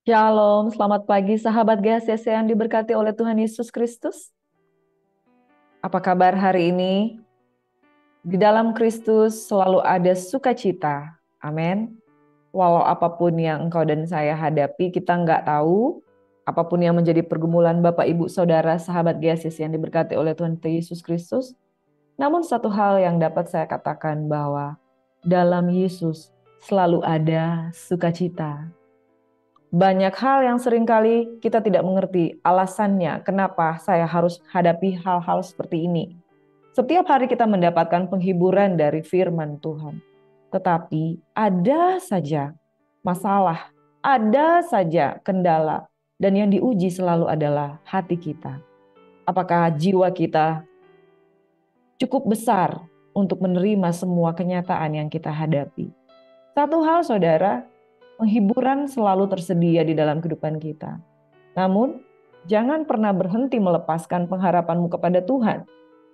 Shalom, selamat pagi sahabat GHCC yang diberkati oleh Tuhan Yesus Kristus. Apa kabar hari ini? Di dalam Kristus selalu ada sukacita. Amin. Walau apapun yang engkau dan saya hadapi, kita nggak tahu. Apapun yang menjadi pergumulan Bapak, Ibu, Saudara, sahabat GHCC yang diberkati oleh Tuhan Yesus Kristus. Namun satu hal yang dapat saya katakan bahwa dalam Yesus selalu ada sukacita. Banyak hal yang seringkali kita tidak mengerti alasannya kenapa saya harus hadapi hal-hal seperti ini. Setiap hari kita mendapatkan penghiburan dari firman Tuhan. Tetapi ada saja masalah, ada saja kendala. Dan yang diuji selalu adalah hati kita. Apakah jiwa kita cukup besar untuk menerima semua kenyataan yang kita hadapi? Satu hal saudara, penghiburan selalu tersedia di dalam kehidupan kita. Namun, jangan pernah berhenti melepaskan pengharapanmu kepada Tuhan.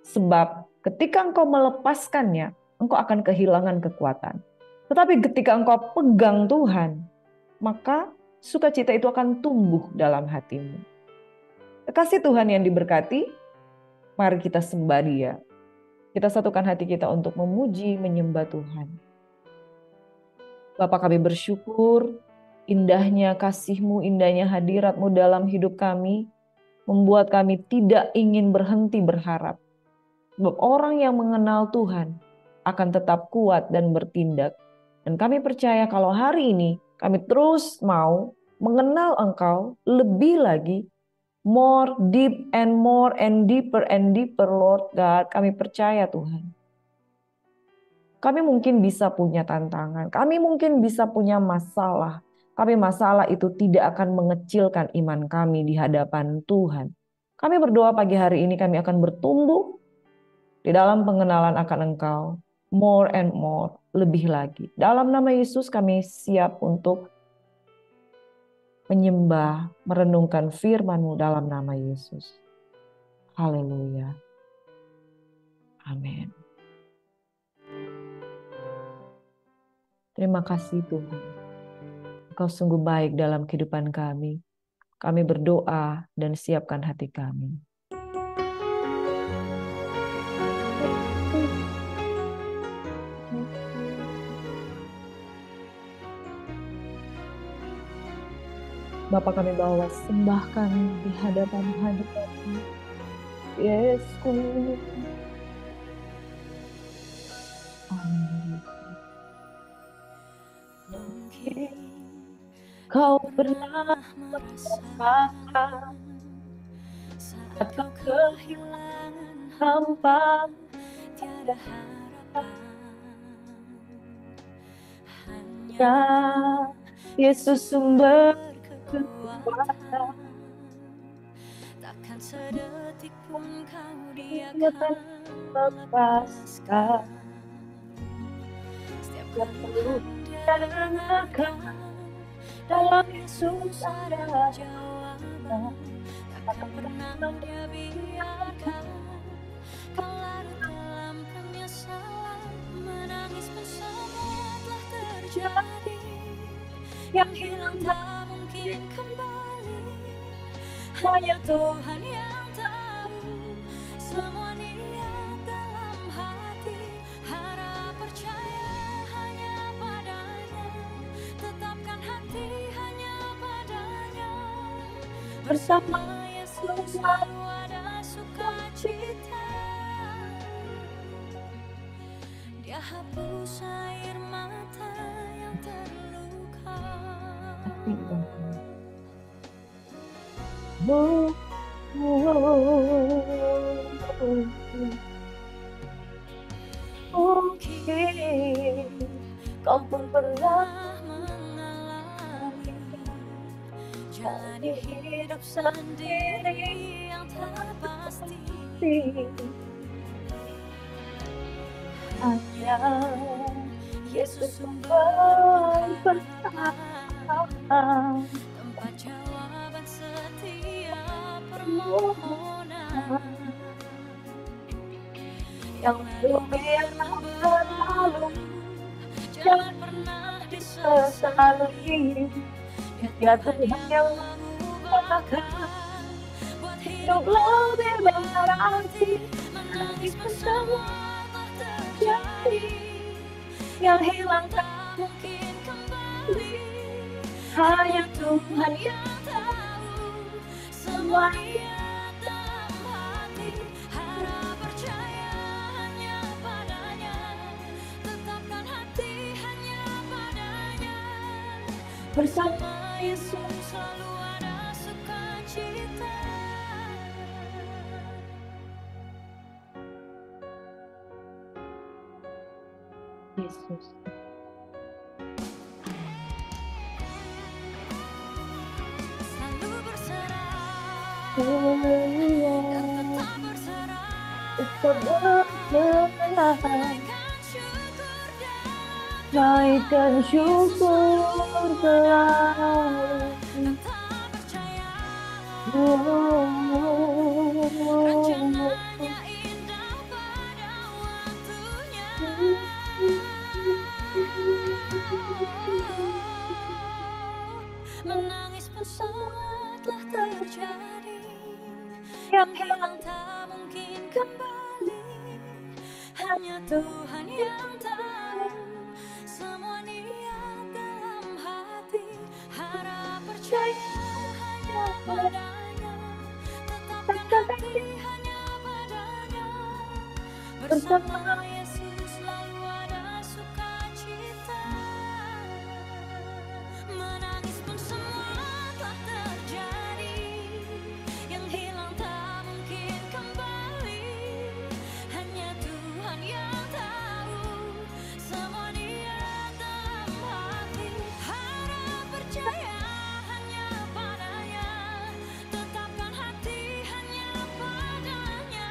Sebab ketika engkau melepaskannya, engkau akan kehilangan kekuatan. Tetapi ketika engkau pegang Tuhan, maka sukacita itu akan tumbuh dalam hatimu. Kekasih Tuhan yang diberkati, mari kita sembah Dia. Kita satukan hati kita untuk memuji, menyembah Tuhan. Bapa, kami bersyukur, indahnya kasih-Mu, indahnya hadirat-Mu dalam hidup kami, membuat kami tidak ingin berhenti berharap. Sebab orang yang mengenal Tuhan akan tetap kuat dan bertindak. Dan kami percaya kalau hari ini kami terus mau mengenal Engkau lebih lagi, more deep and deeper Lord God. Kami percaya Tuhan. Kami mungkin bisa punya tantangan, kami mungkin bisa punya masalah. Tapi masalah itu tidak akan mengecilkan iman kami di hadapan Tuhan. Kami berdoa pagi hari ini kami akan bertumbuh di dalam pengenalan akan Engkau. More and more, lebih lagi. Dalam nama Yesus kami siap untuk menyembah, merenungkan firman-Mu dalam nama Yesus. Haleluya. Amin. Terima kasih Tuhan. Engkau sungguh baik dalam kehidupan kami. Kami berdoa dan siapkan hati kami. Bapa, kami bawa sembahkan di hadapan hadirat-Mu. Yesus. Amin. Mungkin kau pernah merasakan atau kehilangan hampa, tiada harapan. Hanya Yesus sumber kekuatan. Takkan sedetik pun kau Dia akan lepaskan. Setiap perlu Dia dengarkan, dalam Yesus ada jawaban. Takkan pernah Dia biarkan kau larut dalam penyesalan. Menangis pun semua telah terjadi. Yang hilang tak mungkin kembali. Hanya Tuhan yang tahu semua niat dalam hati. Harap percaya hanya padanya. Tetapkan hati hanya padanya. Bersama Yesus selalu ada sukacita. Dia hapus air mata yang terluka. Mungkin kau pun pernah mengalami jalani hidup sendiri yang tak pasti. Hanya Yesus sumber pertolongan, tempat jawaban setiap permohonan. Yang belum berlalu jangan pernah disesali. Ya Tuhan yang mengatakan hidup lebih berarti menangis bersama terjadi yang hilang tak mungkin kembali. Hanya Tuhan yang tahu semua niat dalam hati. Harap percaya hanya padanya, tetapkan hati hanya padanya. Bersama Yesus selalu ada sukacita. Yesus. Selalu berserah, dan tetap berserah. Naikkan syukur selalu. Tetap percaya, rencananya indah pada waktunya. Menangis pun semua telah terjadi, yang hilang tak mungkin kembali. Hanya Tuhan yang tahu semua niat dalam hati. Harap percaya hanya padanya, tetapkan hati hanya padanya. Bersama Yesus selalu ada sukacita. Menangis pun semua telah terjadi, yang hilang tak mungkin kembali. Hanya Tuhan yang tahu semua niat dalam hati. Harap percaya hanya padanya, tetapkan hati hanya padanya.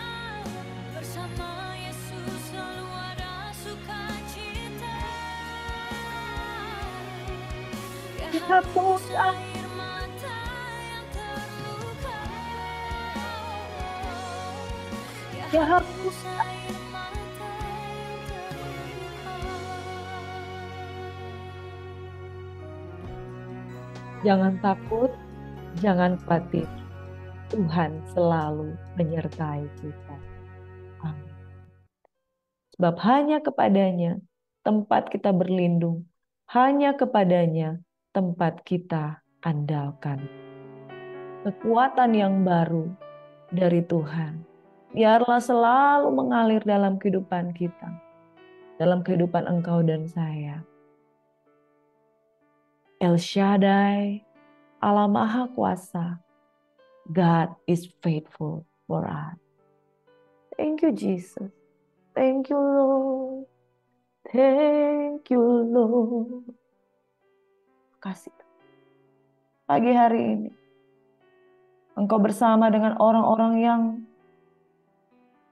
Bersama Yesus selalu ada sukacita. Hapus air mata yang terluka, ya hapus air mata yang terluka. Jangan takut, jangan khawatir. Tuhan selalu menyertai kita. Amin. Sebab hanya kepadanya tempat kita berlindung, hanya kepadanya tempat kita andalkan. Kekuatan yang baru dari Tuhan biarlah selalu mengalir dalam kehidupan kita, dalam kehidupan engkau dan saya. El Shaddai, Allah Maha Kuasa, God is faithful for us. Thank you, Jesus. Thank you, Lord. Thank you, Lord. Kasih. Pagi hari ini, engkau bersama dengan orang-orang yang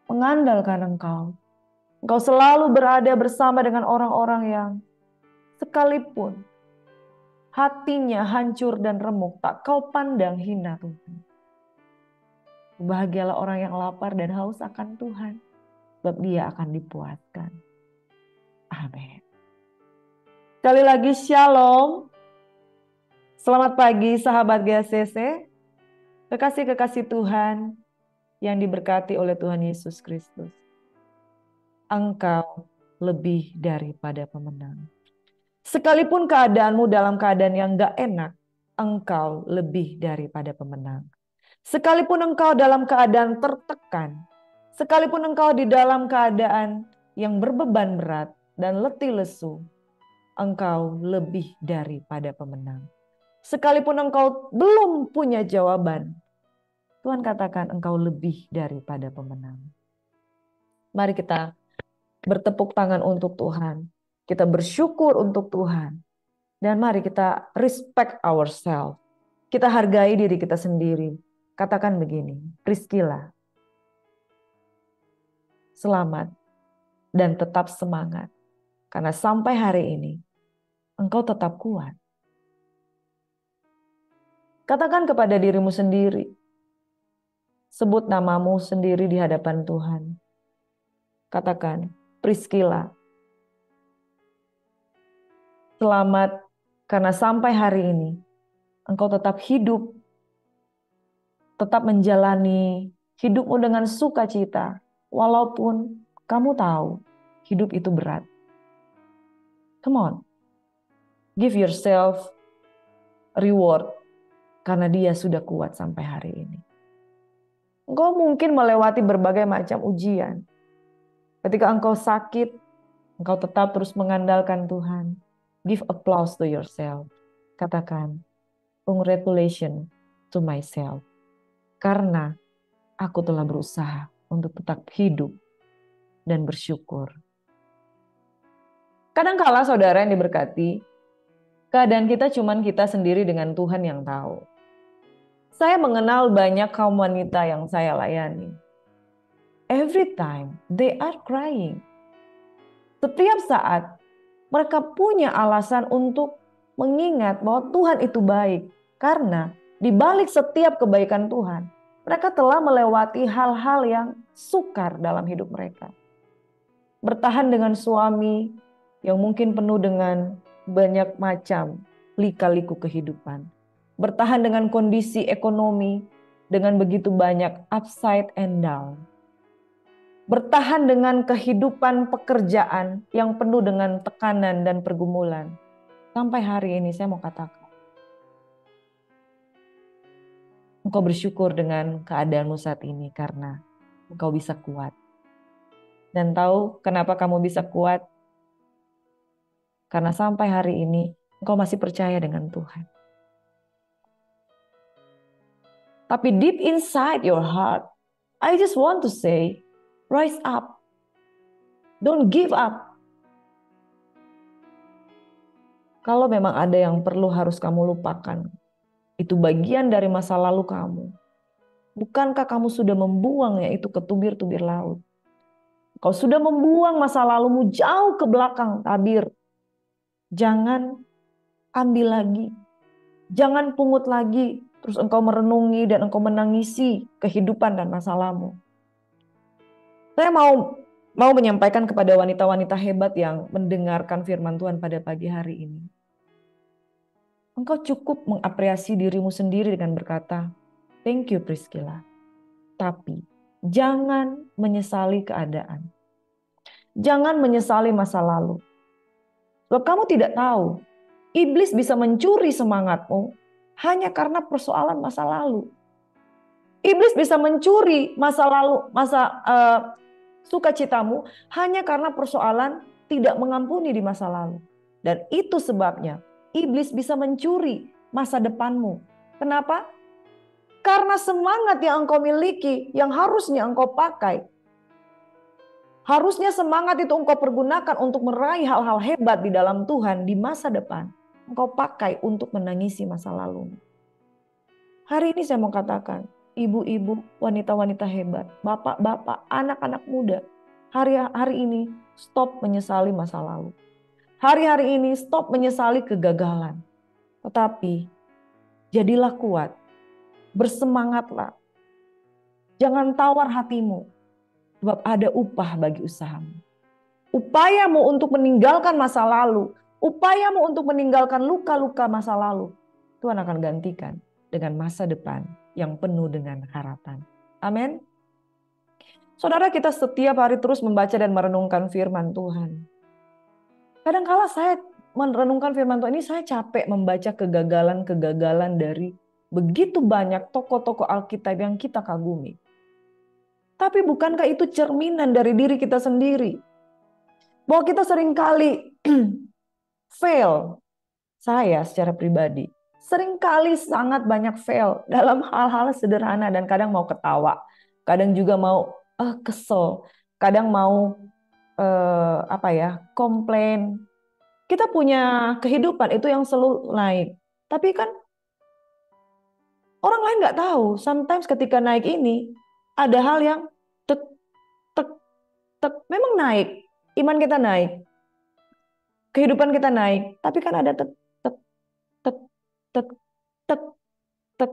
mengandalkan engkau. Engkau selalu berada bersama dengan orang-orang yang sekalipun hatinya hancur dan remuk, tak kau pandang hina Tuhan. Bahagialah orang yang lapar dan haus akan Tuhan, sebab dia akan dipuaskan. Amin. Sekali lagi shalom. Selamat pagi sahabat GACC. Kekasih-kekasih Tuhan yang diberkati oleh Tuhan Yesus Kristus. Engkau lebih daripada pemenang. Sekalipun keadaanmu dalam keadaan yang gak enak, engkau lebih daripada pemenang. Sekalipun engkau dalam keadaan tertekan, sekalipun engkau di dalam keadaan yang berbeban berat dan letih lesu, engkau lebih daripada pemenang. Sekalipun engkau belum punya jawaban, Tuhan katakan engkau lebih daripada pemenang. Mari kita bertepuk tangan untuk Tuhan. Kita bersyukur untuk Tuhan. Dan mari kita respect ourselves. Kita hargai diri kita sendiri. Katakan begini, Priscilla, selamat dan tetap semangat. Karena sampai hari ini, engkau tetap kuat. Katakan kepada dirimu sendiri. Sebut namamu sendiri di hadapan Tuhan. Katakan, Priscilla, selamat karena sampai hari ini engkau tetap hidup, tetap menjalani hidupmu dengan sukacita, walaupun kamu tahu hidup itu berat. Come on, give yourself reward karena dia sudah kuat sampai hari ini. Engkau mungkin melewati berbagai macam ujian. Ketika engkau sakit, engkau tetap terus mengandalkan Tuhan. Give applause to yourself. Katakan, congratulations to myself. Karena aku telah berusaha untuk tetap hidup dan bersyukur. Kadangkala saudara yang diberkati, keadaan kita cuman kita sendiri dengan Tuhan yang tahu. Saya mengenal banyak kaum wanita yang saya layani. Every time they are crying. Setiap saat mereka punya alasan untuk mengingat bahwa Tuhan itu baik. Karena di balik setiap kebaikan Tuhan, mereka telah melewati hal-hal yang sukar dalam hidup mereka. Bertahan dengan suami yang mungkin penuh dengan banyak macam lika-liku kehidupan. Bertahan dengan kondisi ekonomi dengan begitu banyak upside and down. Bertahan dengan kehidupan pekerjaan yang penuh dengan tekanan dan pergumulan. Sampai hari ini saya mau katakan, engkau bersyukur dengan keadaanmu saat ini karena engkau bisa kuat. Dan tahu kenapa kamu bisa kuat? Karena sampai hari ini engkau masih percaya dengan Tuhan. Tapi deep inside your heart, I just want to say, rise up. Don't give up. Kalau memang ada yang perlu harus kamu lupakan, itu bagian dari masa lalu kamu. Bukankah kamu sudah membuangnya itu ke tubir-tubir laut? Kau sudah membuang masa lalumu jauh ke belakang tabir. Jangan ambil lagi. Jangan pungut lagi. Terus engkau merenungi dan engkau menangisi kehidupan dan masalahmu. Saya mau menyampaikan kepada wanita-wanita hebat yang mendengarkan firman Tuhan pada pagi hari ini. Engkau cukup mengapresiasi dirimu sendiri dengan berkata, thank you Priscilla. Tapi jangan menyesali keadaan. Jangan menyesali masa lalu. Sebab kamu tidak tahu, iblis bisa mencuri semangatmu hanya karena persoalan masa lalu. Iblis bisa mencuri masa lalu, sukacitamu hanya karena persoalan tidak mengampuni di masa lalu. Dan itu sebabnya iblis bisa mencuri masa depanmu. Kenapa? Karena semangat yang engkau miliki, yang harusnya engkau pakai. Harusnya semangat itu engkau pergunakan untuk meraih hal-hal hebat di dalam Tuhan di masa depan. Engkau pakai untuk menangisi masa lalu. Hari ini saya mau katakan, ibu-ibu, wanita-wanita hebat, bapak-bapak, anak-anak muda. Hari ini stop menyesali masa lalu. Hari-hari ini stop menyesali kegagalan. Tetapi jadilah kuat. Bersemangatlah. Jangan tawar hatimu. Sebab ada upah bagi usahamu. Upayamu untuk meninggalkan masa lalu. Upayamu untuk meninggalkan luka-luka masa lalu. Tuhan akan gantikan dengan masa depan yang penuh dengan harapan. Amin. Saudara, kita setiap hari terus membaca dan merenungkan firman Tuhan. Kadangkala saya merenungkan firman Tuhan ini, saya capek membaca kegagalan-kegagalan dari begitu banyak tokoh-tokoh Alkitab yang kita kagumi. Tapi bukankah itu cerminan dari diri kita sendiri? Bahwa kita seringkali fail. Saya secara pribadi seringkali sangat banyak fail dalam hal-hal sederhana dan kadang mau ketawa. Kadang juga mau kesel. Kadang mau komplain. Kita punya kehidupan itu yang selalu naik. Tapi kan orang lain nggak tahu. Sometimes ketika naik ini ada hal yang tek, tek, tek, memang naik. Iman kita naik. Kehidupan kita naik. Tapi kan ada tek, tek, tek, tek, tek, tek,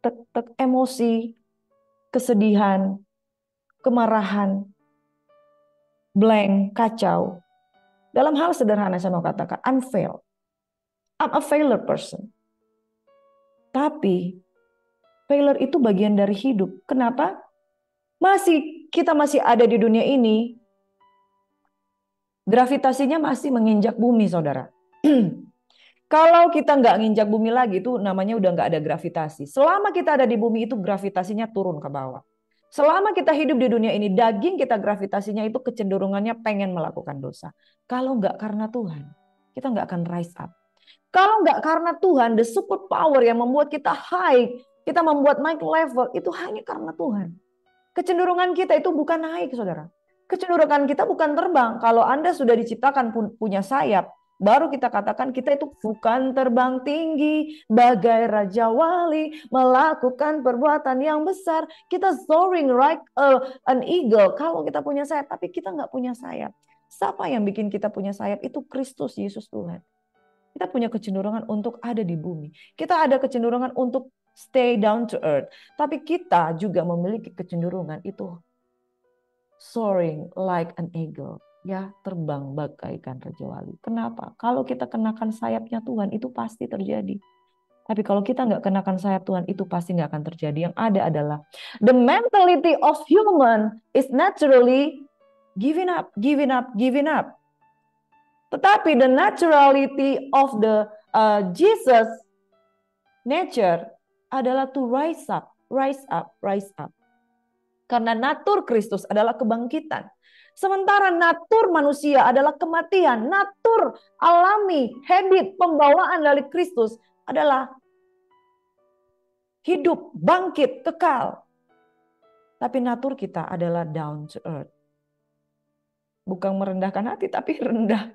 tek, tek, emosi, kesedihan, kemarahan, blank, kacau. Dalam hal sederhana saya mau katakan, I'm a failure person. Tapi failure itu bagian dari hidup. Kenapa? Kita masih ada di dunia ini, gravitasinya masih menginjak bumi, saudara. Kalau kita nggak nginjak bumi lagi, itu namanya udah nggak ada gravitasi. Selama kita ada di bumi itu gravitasinya turun ke bawah. Selama kita hidup di dunia ini, daging kita gravitasinya itu kecenderungannya pengen melakukan dosa. Kalau nggak karena Tuhan, kita nggak akan rise up. Kalau nggak karena Tuhan, the super power yang membuat kita high, kita membuat naik level, itu hanya karena Tuhan. Kecenderungan kita itu bukan naik, saudara. Kecenderungan kita bukan terbang. Kalau Anda sudah diciptakan punya sayap, baru kita katakan kita itu bukan terbang tinggi, bagai Raja Wali, melakukan perbuatan yang besar. Kita soaring like an eagle kalau kita punya sayap, tapi kita nggak punya sayap. Siapa yang bikin kita punya sayap? Itu Kristus Yesus Tuhan. Kita punya kecenderungan untuk ada di bumi. Kita ada kecenderungan untuk stay down to earth. Tapi kita juga memiliki kecenderungan itu soaring like an eagle. Ya, terbang bagaikan Raja Wali. Kenapa? Kalau kita kenakan sayapnya Tuhan, itu pasti terjadi. Tapi kalau kita nggak kenakan sayap Tuhan, itu pasti nggak akan terjadi. Yang ada adalah the mentality of human is naturally giving up, giving up, giving up. Tetapi the naturality of the Jesus nature adalah to rise up, rise up, rise up. Karena natur Kristus adalah kebangkitan. Sementara natur manusia adalah kematian. Natur alami, habit, pembawaan dari Kristus adalah hidup, bangkit, kekal. Tapi natur kita adalah down to earth. Bukan merendahkan hati, tapi rendah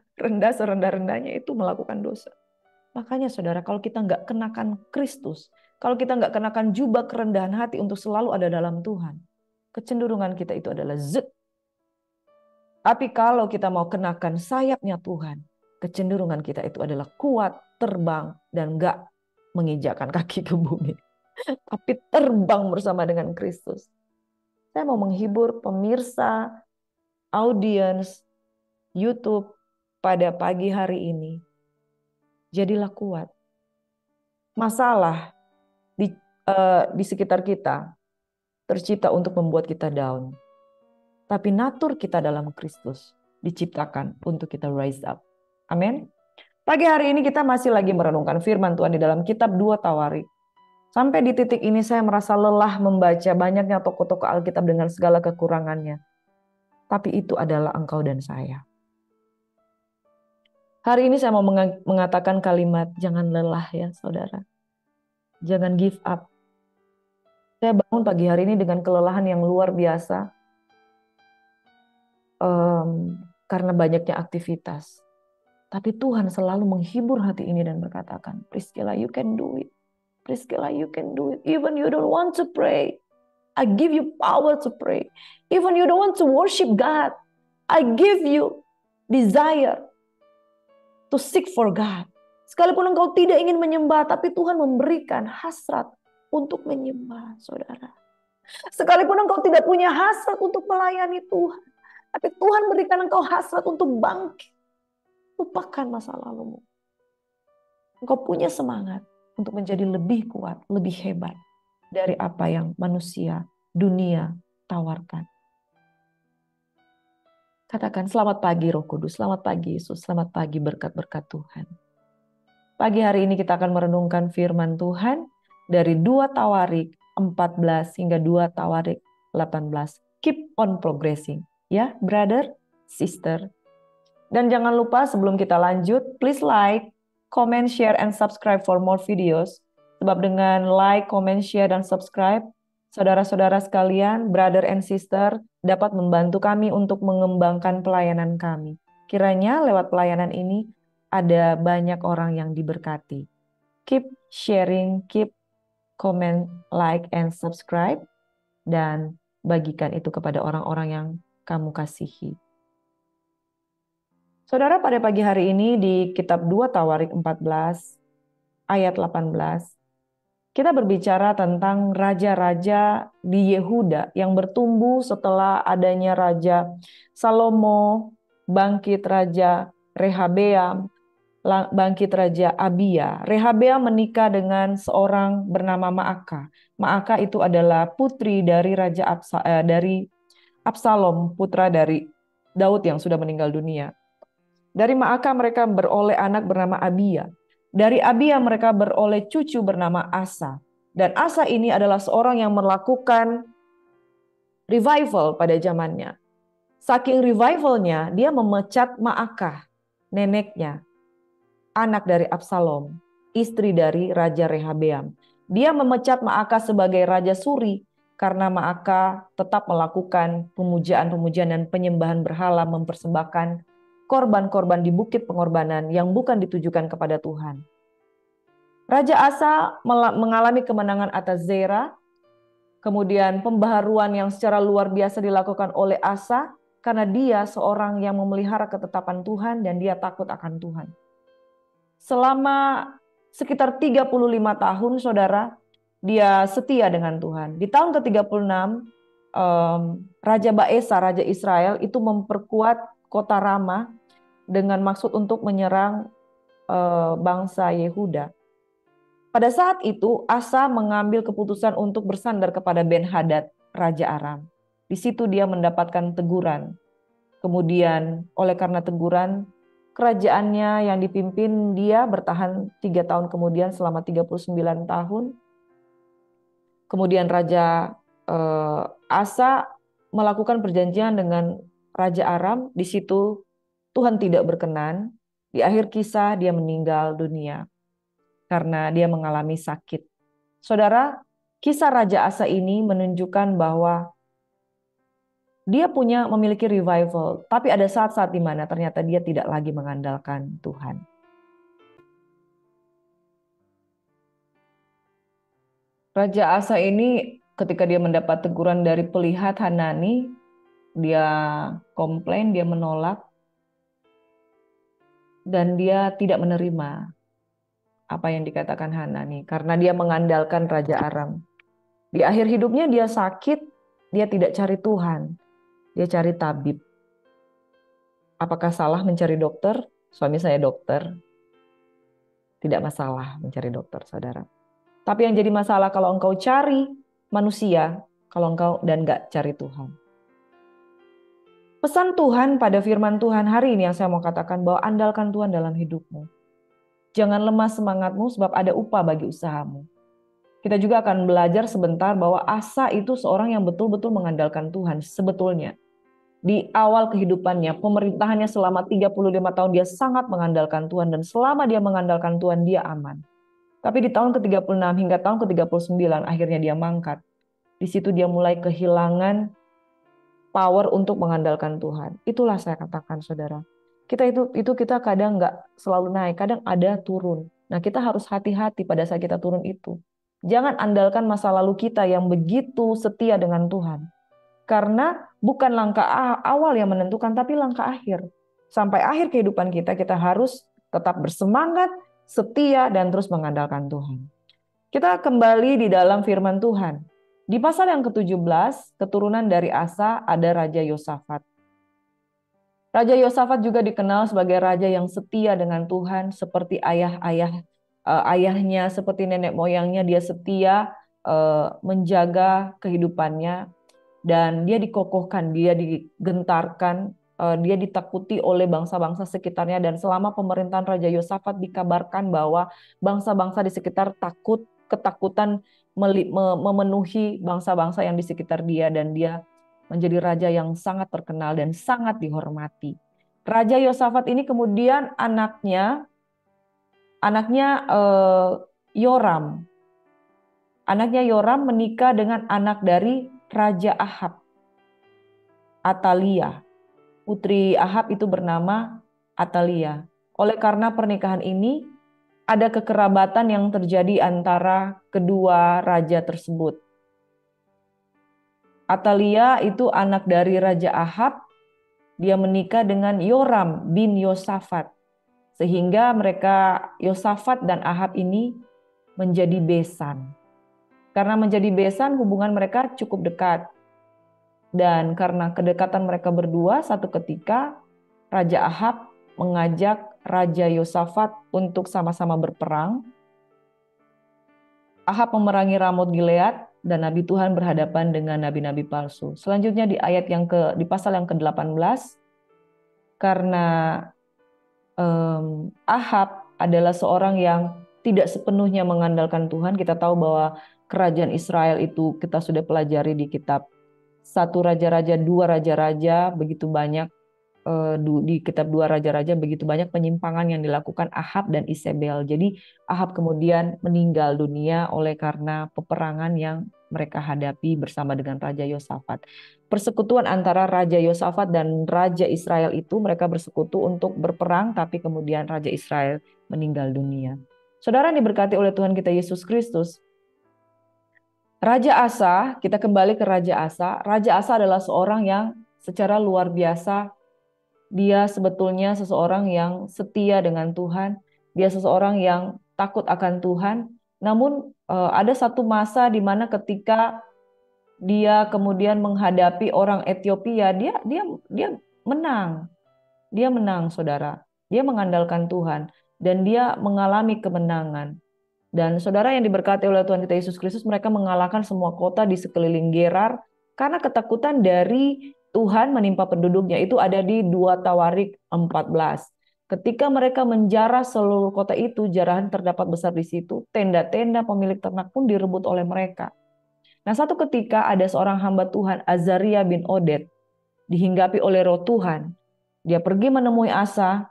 serendah-rendahnya itu melakukan dosa. Makanya saudara, kalau kita nggak kenakan Kristus, kalau kita nggak kenakan jubah kerendahan hati untuk selalu ada dalam Tuhan, kecenderungan kita itu adalah zet. Tapi kalau kita mau kenakan sayapnya Tuhan, kecenderungan kita itu adalah kuat, terbang, dan nggak menginjakkan kaki ke bumi. Tapi terbang bersama dengan Kristus. Saya mau menghibur pemirsa, audiens, YouTube pada pagi hari ini. Jadilah kuat. Masalah di sekitar kita tercipta untuk membuat kita down. Tapi natur kita dalam Kristus diciptakan untuk kita rise up. Amin. Pagi hari ini kita masih lagi merenungkan firman Tuhan di dalam kitab 2 Tawarik. Sampai di titik ini saya merasa lelah membaca banyaknya tokoh-tokoh Alkitab dengan segala kekurangannya. Tapi itu adalah engkau dan saya. Hari ini saya mau mengatakan kalimat, jangan lelah ya saudara. Jangan give up. Saya bangun pagi hari ini dengan kelelahan yang luar biasa. Karena banyaknya aktivitas. Tapi Tuhan selalu menghibur hati ini dan berkatakan, Priscilla, you can do it. Priscilla, you can do it. Even you don't want to pray, I give you power to pray. Even you don't want to worship God, I give you desire to seek for God. Sekalipun engkau tidak ingin menyembah, tapi Tuhan memberikan hasrat untuk menyembah, saudara. Sekalipun engkau tidak punya hasrat untuk melayani Tuhan, tapi Tuhan berikan engkau hasrat untuk bangkit. Lupakan masa lalumu. Engkau punya semangat untuk menjadi lebih kuat, lebih hebat dari apa yang manusia, dunia tawarkan. Katakan selamat pagi Roh Kudus, selamat pagi Yesus, selamat pagi berkat-berkat Tuhan. Pagi hari ini kita akan merenungkan firman Tuhan dari 2 Tawarik 14 hingga 2 Tawarik 18. Keep on progressing. Ya, brother, sister. Dan jangan lupa sebelum kita lanjut, please like, comment, share, and subscribe for more videos. Sebab dengan like, comment, share, dan subscribe, saudara-saudara sekalian, brother and sister, dapat membantu kami untuk mengembangkan pelayanan kami. Kiranya lewat pelayanan ini, ada banyak orang yang diberkati. Keep sharing, keep comment, like, and subscribe. Dan bagikan itu kepada orang-orang yang kamu kasihi. Saudara, pada pagi hari ini di kitab 2 Tawarik 14 ayat 18, kita berbicara tentang raja-raja di Yehuda yang bertumbuh setelah adanya Raja Salomo, bangkit Raja Rehabeam, bangkit Raja Abia, Rehabeam menikah dengan seorang bernama Maaka. Maaka itu adalah putri dari dari Absalom, putra dari Daud yang sudah meninggal dunia. Dari Maaka mereka beroleh anak bernama Abia. Dari Abia mereka beroleh cucu bernama Asa. Dan Asa ini adalah seorang yang melakukan revival pada zamannya. Saking revivalnya, dia memecat Maakah, neneknya, anak dari Absalom, istri dari Raja Rehabeam. Dia memecat Maakah sebagai Raja Suri karena Maakah tetap melakukan pemujaan-pemujaan dan penyembahan berhala, mempersembahkan korban-korban di bukit pengorbanan yang bukan ditujukan kepada Tuhan. Raja Asa mengalami kemenangan atas Zera, kemudian pembaharuan yang secara luar biasa dilakukan oleh Asa karena dia seorang yang memelihara ketetapan Tuhan dan dia takut akan Tuhan. Selama sekitar 35 tahun, saudara, dia setia dengan Tuhan. Di tahun ke-36, Raja Baesa, Raja Israel, itu memperkuat kota Rama dengan maksud untuk menyerang bangsa Yehuda. Pada saat itu, Asa mengambil keputusan untuk bersandar kepada Ben-Hadad, Raja Aram. Di situ dia mendapatkan teguran. Kemudian oleh karena teguran, kerajaannya yang dipimpin dia bertahan 3 tahun kemudian selama 39 tahun. Kemudian Raja Asa melakukan perjanjian dengan Raja Aram. Di situ Tuhan tidak berkenan. Di akhir kisah dia meninggal dunia karena dia mengalami sakit. Saudara, kisah Raja Asa ini menunjukkan bahwa dia memiliki revival, tapi ada saat-saat di mana ternyata dia tidak lagi mengandalkan Tuhan. Raja Asa ini ketika dia mendapat teguran dari pelihat Hanani, dia komplain, dia menolak, dan dia tidak menerima apa yang dikatakan Hanani karena dia mengandalkan Raja Aram. Di akhir hidupnya dia sakit, dia tidak cari Tuhan, dia cari tabib. Apakah salah mencari dokter? Suami saya dokter. Tidak masalah mencari dokter, saudara. Tapi yang jadi masalah kalau engkau cari manusia, kalau engkau dan gak cari Tuhan. Pesan Tuhan pada firman Tuhan hari ini yang saya mau katakan bahwa andalkan Tuhan dalam hidupmu. Jangan lemah semangatmu sebab ada upah bagi usahamu. Kita juga akan belajar sebentar bahwa Asa itu seorang yang betul-betul mengandalkan Tuhan sebetulnya. Di awal kehidupannya, pemerintahannya selama 35 tahun dia sangat mengandalkan Tuhan dan selama dia mengandalkan Tuhan dia aman. Tapi di tahun ke-36 hingga tahun ke-39 akhirnya dia mangkat. Di situ dia mulai kehilangan power untuk mengandalkan Tuhan. Itulah saya katakan saudara. Kita kadang nggak selalu naik, kadang ada turun. Nah kita harus hati-hati pada saat kita turun itu. Jangan andalkan masa lalu kita yang begitu setia dengan Tuhan. Karena bukan langkah awal yang menentukan, tapi langkah akhir. Sampai akhir kehidupan kita harus tetap bersemangat, setia, dan terus mengandalkan Tuhan. Kita kembali di dalam firman Tuhan. Di pasal yang ke-17, keturunan dari Asa ada Raja Yosafat. Raja Yosafat juga dikenal sebagai raja yang setia dengan Tuhan, seperti ayahnya, seperti nenek moyangnya, dia setia menjaga kehidupannya, dan dia dikokohkan, dia digentarkan, dia ditakuti oleh bangsa-bangsa sekitarnya, dan selama pemerintahan Raja Yosafat dikabarkan bahwa bangsa-bangsa di sekitar ketakutan memenuhi bangsa-bangsa yang di sekitar dia, dan dia menjadi raja yang sangat terkenal dan sangat dihormati. Raja Yosafat ini kemudian anaknya Yoram. Anaknya Yoram menikah dengan anak dari Raja Ahab, Atalia. Putri Ahab itu bernama Atalia. Oleh karena pernikahan ini, ada kekerabatan yang terjadi antara kedua raja tersebut. Atalia itu anak dari Raja Ahab, dia menikah dengan Yoram bin Yosafat. Sehingga mereka, Yosafat dan Ahab ini menjadi besan. Karena menjadi besan, hubungan mereka cukup dekat. Dan karena kedekatan mereka berdua, satu ketika Raja Ahab mengajak Raja Yosafat untuk sama-sama berperang. Ahab memerangi Ramot Gilead dan Nabi Tuhan berhadapan dengan nabi-nabi palsu. Selanjutnya di di pasal yang ke-18, karena Ahab adalah seorang yang tidak sepenuhnya mengandalkan Tuhan. Kita tahu bahwa kerajaan Israel itu kita sudah pelajari di kitab 1 Raja-Raja, 2 Raja-Raja, begitu banyak di kitab 2 Raja-Raja begitu banyak penyimpangan yang dilakukan Ahab dan Isabel. Jadi Ahab kemudian meninggal dunia oleh karena peperangan yang mereka hadapi bersama dengan Raja Yosafat. Persekutuan antara Raja Yosafat dan Raja Israel itu, mereka bersekutu untuk berperang, tapi kemudian Raja Israel meninggal dunia. Saudara yang diberkati oleh Tuhan kita Yesus Kristus, Raja Asa, kita kembali ke Raja Asa. Raja Asa adalah seorang yang secara luar biasa, dia sebetulnya seseorang yang setia dengan Tuhan. Dia seseorang yang takut akan Tuhan. Namun ada satu masa di mana ketika dia kemudian menghadapi orang Ethiopia, dia menang. Dia menang, saudara. Dia mengandalkan Tuhan dan dia mengalami kemenangan. Dan saudara yang diberkati oleh Tuhan kita Yesus Kristus, mereka mengalahkan semua kota di sekeliling Gerar karena ketakutan dari Tuhan menimpa penduduknya. Itu ada di 2 Tawarik 14. Ketika mereka menjarah seluruh kota itu, jarahan terdapat besar di situ, tenda-tenda pemilik ternak pun direbut oleh mereka. Nah, satu ketika ada seorang hamba Tuhan, Azaria bin Oded, dihinggapi oleh roh Tuhan. Dia pergi menemui Asa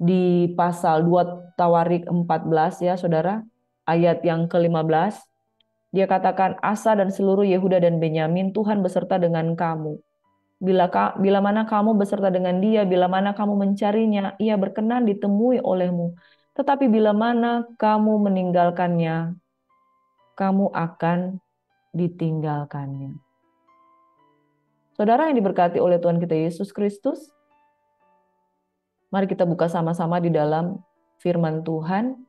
di pasal 2 Tawarik 14 ya saudara, ayat yang ke-15. Dia katakan, Asa dan seluruh Yehuda dan Benyamin, Tuhan beserta dengan kamu. Bila mana kamu beserta dengan dia, bila mana kamu mencarinya, ia berkenan ditemui olehmu. Tetapi bila mana kamu meninggalkannya, kamu akan ditinggalkannya. Saudara yang diberkati oleh Tuhan kita Yesus Kristus, mari kita buka sama-sama di dalam firman Tuhan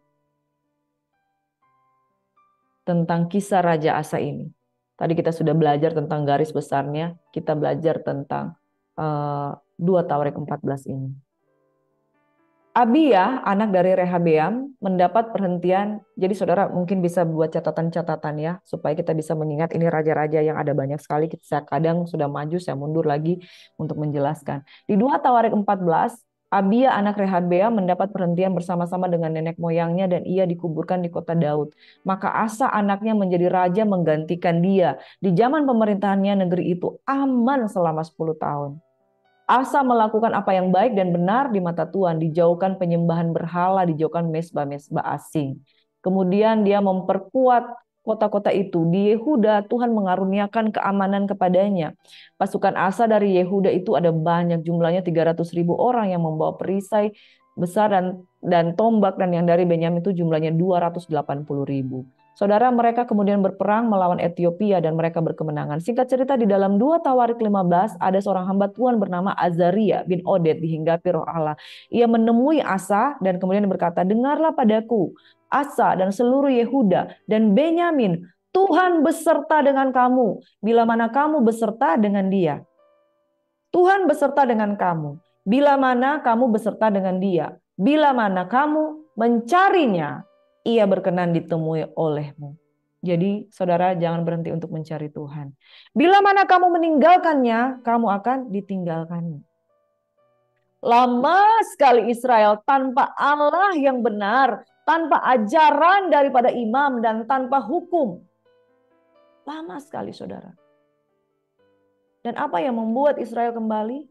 tentang kisah Raja Asa ini. Tadi kita sudah belajar tentang garis besarnya, kita belajar tentang 2 Tawarik 14 ini. Abia, anak dari Rehabeam, mendapat perhentian. Jadi saudara mungkin bisa buat catatan-catatan ya, supaya kita bisa mengingat ini raja-raja yang ada banyak sekali. Saya kadang sudah maju, saya mundur lagi untuk menjelaskan. Di 2 Tawarik 14, Abia, anak Rehabeam, mendapat perhentian bersama-sama dengan nenek moyangnya dan ia dikuburkan di kota Daud. Maka Asa anaknya menjadi raja menggantikan dia. Di zaman pemerintahannya negeri itu aman selama 10 tahun. Asa melakukan apa yang baik dan benar di mata Tuhan, dijauhkan penyembahan berhala, dijauhkan mesbah-mesbah asing. Kemudian dia memperkuat kota-kota itu. Di Yehuda Tuhan mengaruniakan keamanan kepadanya. Pasukan Asa dari Yehuda itu ada banyak, jumlahnya 300.000 orang yang membawa perisai besar dan tombak, dan yang dari Benyamin itu jumlahnya 280.000. Saudara, mereka kemudian berperang melawan Ethiopia dan mereka berkemenangan. Singkat cerita, di dalam 2 Tawarik 15 ada seorang hamba Tuhan bernama Azaria bin Oded dihinggapi roh Allah. Ia menemui Asa dan kemudian berkata, dengarlah padaku, Asa dan seluruh Yehuda dan Benyamin, Tuhan beserta dengan kamu bila mana kamu beserta dengan dia. Tuhan beserta dengan kamu bila mana kamu beserta dengan dia. Bila mana kamu mencarinya, ia berkenan ditemui olehmu. Jadi saudara jangan berhenti untuk mencari Tuhan. Bila mana kamu meninggalkannya, kamu akan ditinggalkannya. Lama sekali Israel tanpa Allah yang benar, tanpa ajaran daripada imam dan tanpa hukum. Lama sekali saudara. Dan apa yang membuat Israel kembali?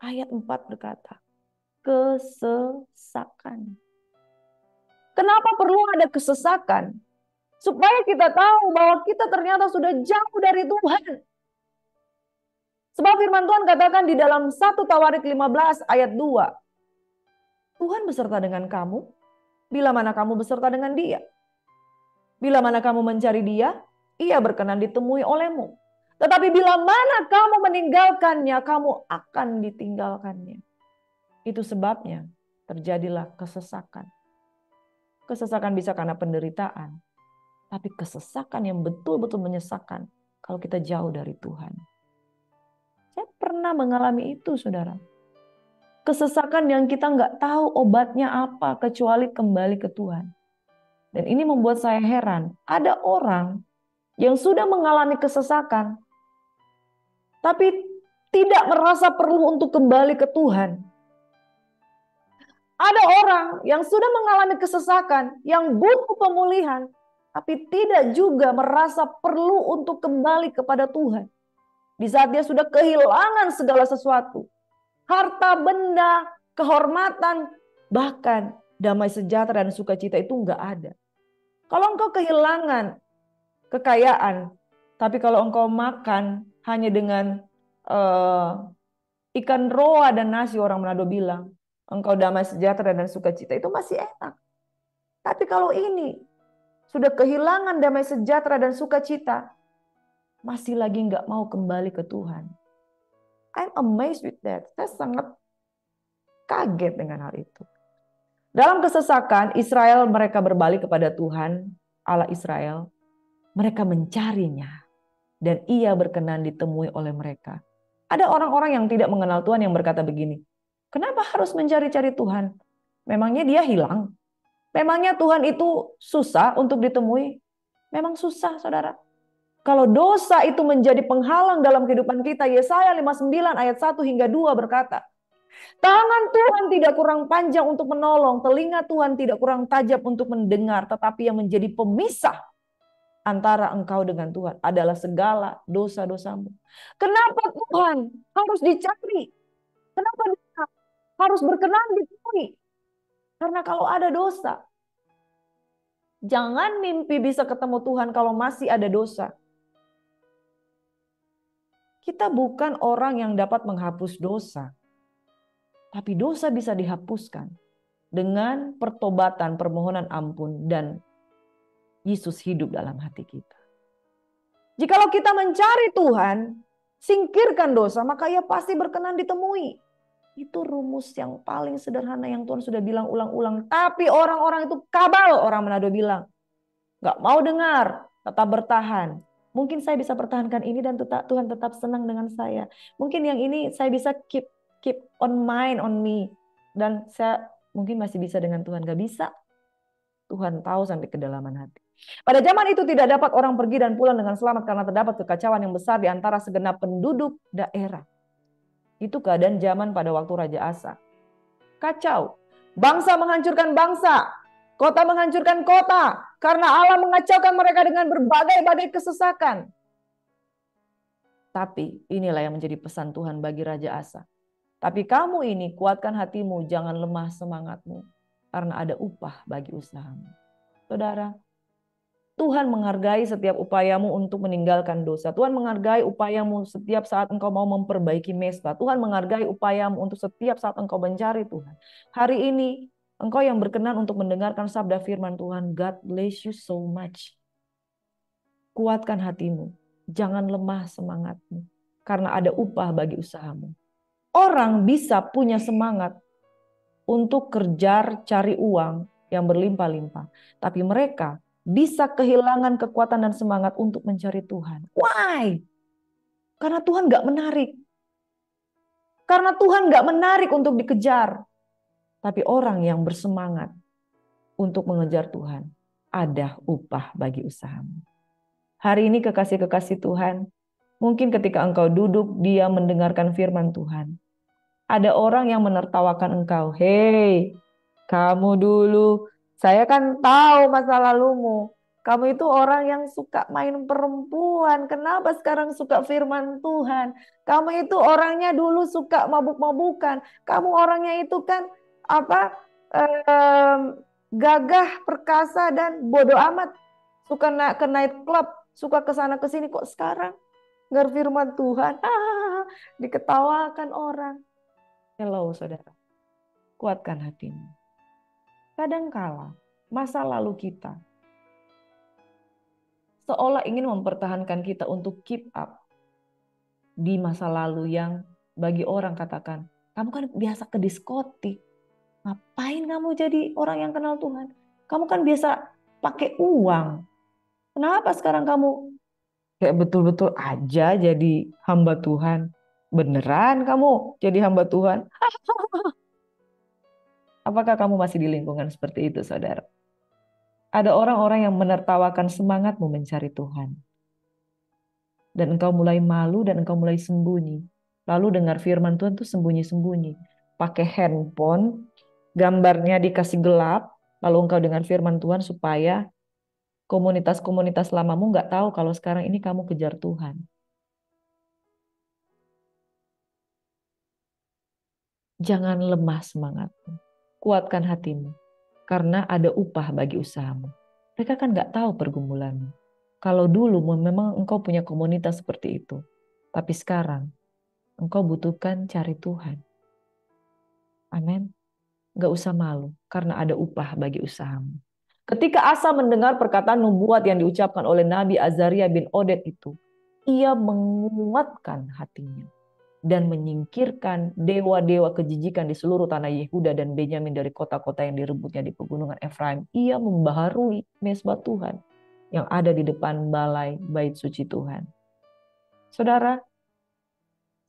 Ayat 4 berkata, kesesakan. Kenapa perlu ada kesesakan? Supaya kita tahu bahwa kita ternyata sudah jauh dari Tuhan. Sebab firman Tuhan katakan di dalam 1 Tawarik 15 ayat 2. Tuhan beserta dengan kamu, bila mana kamu beserta dengan dia. Bila mana kamu mencari dia, ia berkenan ditemui olehmu. Tetapi bila mana kamu meninggalkannya, kamu akan ditinggalkannya. Itu sebabnya terjadilah kesesakan. Kesesakan bisa karena penderitaan. Tapi kesesakan yang betul-betul menyesakan kalau kita jauh dari Tuhan. Saya pernah mengalami itu, saudara. kesesakan yang kita nggak tahu obatnya apa kecuali kembali ke Tuhan. Dan ini membuat saya heran. Ada orang yang sudah mengalami kesesakan, tapi tidak merasa perlu untuk kembali ke Tuhan. Ada orang yang sudah mengalami kesesakan, yang butuh pemulihan, tapi tidak juga merasa perlu untuk kembali kepada Tuhan. Di saat dia sudah kehilangan segala sesuatu, harta benda, kehormatan, bahkan damai sejahtera dan sukacita itu enggak ada. Kalau engkau kehilangan kekayaan, tapi kalau engkau makan hanya dengan ikan roa dan nasi, orang Manado bilang, engkau damai sejahtera dan sukacita, itu masih enak. Tapi kalau ini sudah kehilangan damai sejahtera dan sukacita, masih lagi nggak mau kembali ke Tuhan. I'm amazed with that. Saya sangat kaget dengan hal itu. Dalam kesesakan, Israel mereka berbalik kepada Tuhan, Allah Israel. Mereka mencarinya. Dan ia berkenan ditemui oleh mereka. Ada orang-orang yang tidak mengenal Tuhan yang berkata begini, kenapa harus mencari-cari Tuhan? Memangnya dia hilang? Memangnya Tuhan itu susah untuk ditemui? Memang susah, saudara. Kalau dosa itu menjadi penghalang dalam kehidupan kita, Yesaya 59 ayat 1 hingga 2 berkata, tangan Tuhan tidak kurang panjang untuk menolong, telinga Tuhan tidak kurang tajam untuk mendengar, tetapi yang menjadi pemisah antara engkau dengan Tuhan adalah segala dosa-dosamu. Kenapa Tuhan harus dicari? Kenapa dia harus berkenan ditemui? Karena kalau ada dosa, jangan mimpi bisa ketemu Tuhan kalau masih ada dosa. Kita bukan orang yang dapat menghapus dosa. Tapi dosa bisa dihapuskan dengan pertobatan, permohonan ampun, dan Yesus hidup dalam hati kita. Jikalau kita mencari Tuhan, singkirkan dosa, maka ia pasti berkenan ditemui. Itu rumus yang paling sederhana yang Tuhan sudah bilang ulang-ulang. Tapi orang-orang itu kabal, orang Manado bilang. Gak mau dengar, tetap bertahan. Mungkin saya bisa pertahankan ini dan Tuhan tetap senang dengan saya. Mungkin yang ini saya bisa keep on mind on me. Dan saya mungkin masih bisa dengan Tuhan. Gak bisa. Tuhan tahu sampai kedalaman hati. Pada zaman itu tidak dapat orang pergi dan pulang dengan selamat karena terdapat kekacauan yang besar di antara segenap penduduk daerah. Itu keadaan zaman pada waktu Raja Asa. Kacau. Bangsa menghancurkan bangsa. Kota menghancurkan kota. Karena Allah mengacaukan mereka dengan berbagai-bagai kesesakan. Tapi inilah yang menjadi pesan Tuhan bagi Raja Asa. Tapi kamu ini kuatkan hatimu, jangan lemah semangatmu. Karena ada upah bagi usahamu. Saudara, Tuhan menghargai setiap upayamu untuk meninggalkan dosa. Tuhan menghargai upayamu setiap saat engkau mau memperbaiki mesta. Tuhan menghargai upayamu untuk setiap saat engkau mencari Tuhan. Hari ini, engkau yang berkenan untuk mendengarkan sabda firman Tuhan. God bless you so much. Kuatkan hatimu. Jangan lemah semangatmu. Karena ada upah bagi usahamu. Orang bisa punya semangat untuk kerja cari uang yang berlimpah-limpah. Tapi mereka bisa kehilangan kekuatan dan semangat untuk mencari Tuhan. Why? Karena Tuhan gak menarik. Karena Tuhan gak menarik untuk dikejar. Tapi orang yang bersemangat untuk mengejar Tuhan, ada upah bagi usahamu. Hari ini kekasih-kekasih Tuhan, mungkin ketika engkau duduk, dia mendengarkan firman Tuhan. Ada orang yang menertawakan engkau. Hei, kamu dulu, saya kan tahu masa lalumu. Kamu itu orang yang suka main perempuan. Kenapa sekarang suka firman Tuhan? Kamu itu orangnya dulu suka mabuk-mabukan. Kamu orangnya itu kan gagah, perkasa, dan bodoh amat. Suka ke night club, suka ke sana ke sini. Kok sekarang dengar firman Tuhan? Diketawakan orang. Hello saudara, kuatkan hatimu. Kadangkala masa lalu kita seolah ingin mempertahankan kita untuk keep up di masa lalu yang bagi orang katakan, kamu kan biasa ke diskotik. Ngapain kamu jadi orang yang kenal Tuhan? Kamu kan biasa pakai uang. Kenapa sekarang kamu kayak betul-betul aja jadi hamba Tuhan? Beneran kamu jadi hamba Tuhan? Apakah kamu masih di lingkungan seperti itu, saudara? Ada orang-orang yang menertawakan semangatmu mencari Tuhan. Dan engkau mulai malu dan engkau mulai sembunyi. Lalu dengar firman Tuhan tuh sembunyi-sembunyi. Pakai handphone, gambarnya dikasih gelap, lalu engkau dengar firman Tuhan supaya komunitas-komunitas lamamu nggak tahu kalau sekarang ini kamu kejar Tuhan. Jangan lemah semangatmu. Kuatkan hatimu. Karena ada upah bagi usahamu. Mereka kan nggak tahu pergumulanmu. Kalau dulu memang engkau punya komunitas seperti itu. Tapi sekarang engkau butuhkan cari Tuhan. Amin. Gak usah malu karena ada upah bagi usahamu. Ketika Asa mendengar perkataan nubuat yang diucapkan oleh Nabi Azaria bin Oded itu, ia menguatkan hatinya dan menyingkirkan dewa-dewa kejijikan di seluruh tanah Yehuda dan Benyamin dari kota-kota yang direbutnya di pegunungan Efraim. Ia membaharui mesbah Tuhan yang ada di depan balai bait suci Tuhan. Saudara,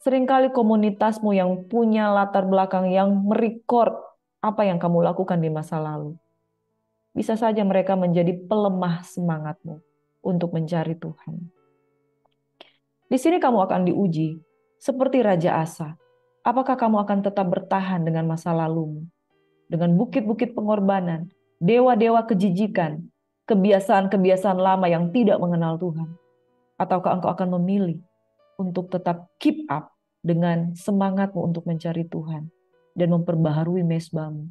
seringkali komunitasmu yang punya latar belakang yang merekord apa yang kamu lakukan di masa lalu. Bisa saja mereka menjadi pelemah semangatmu untuk mencari Tuhan. Di sini kamu akan diuji seperti Raja Asa. Apakah kamu akan tetap bertahan dengan masa lalumu? Dengan bukit-bukit pengorbanan, dewa-dewa kejijikan, kebiasaan-kebiasaan lama yang tidak mengenal Tuhan? Ataukah engkau akan memilih untuk tetap keep up dengan semangatmu untuk mencari Tuhan dan memperbaharui mesbahmu?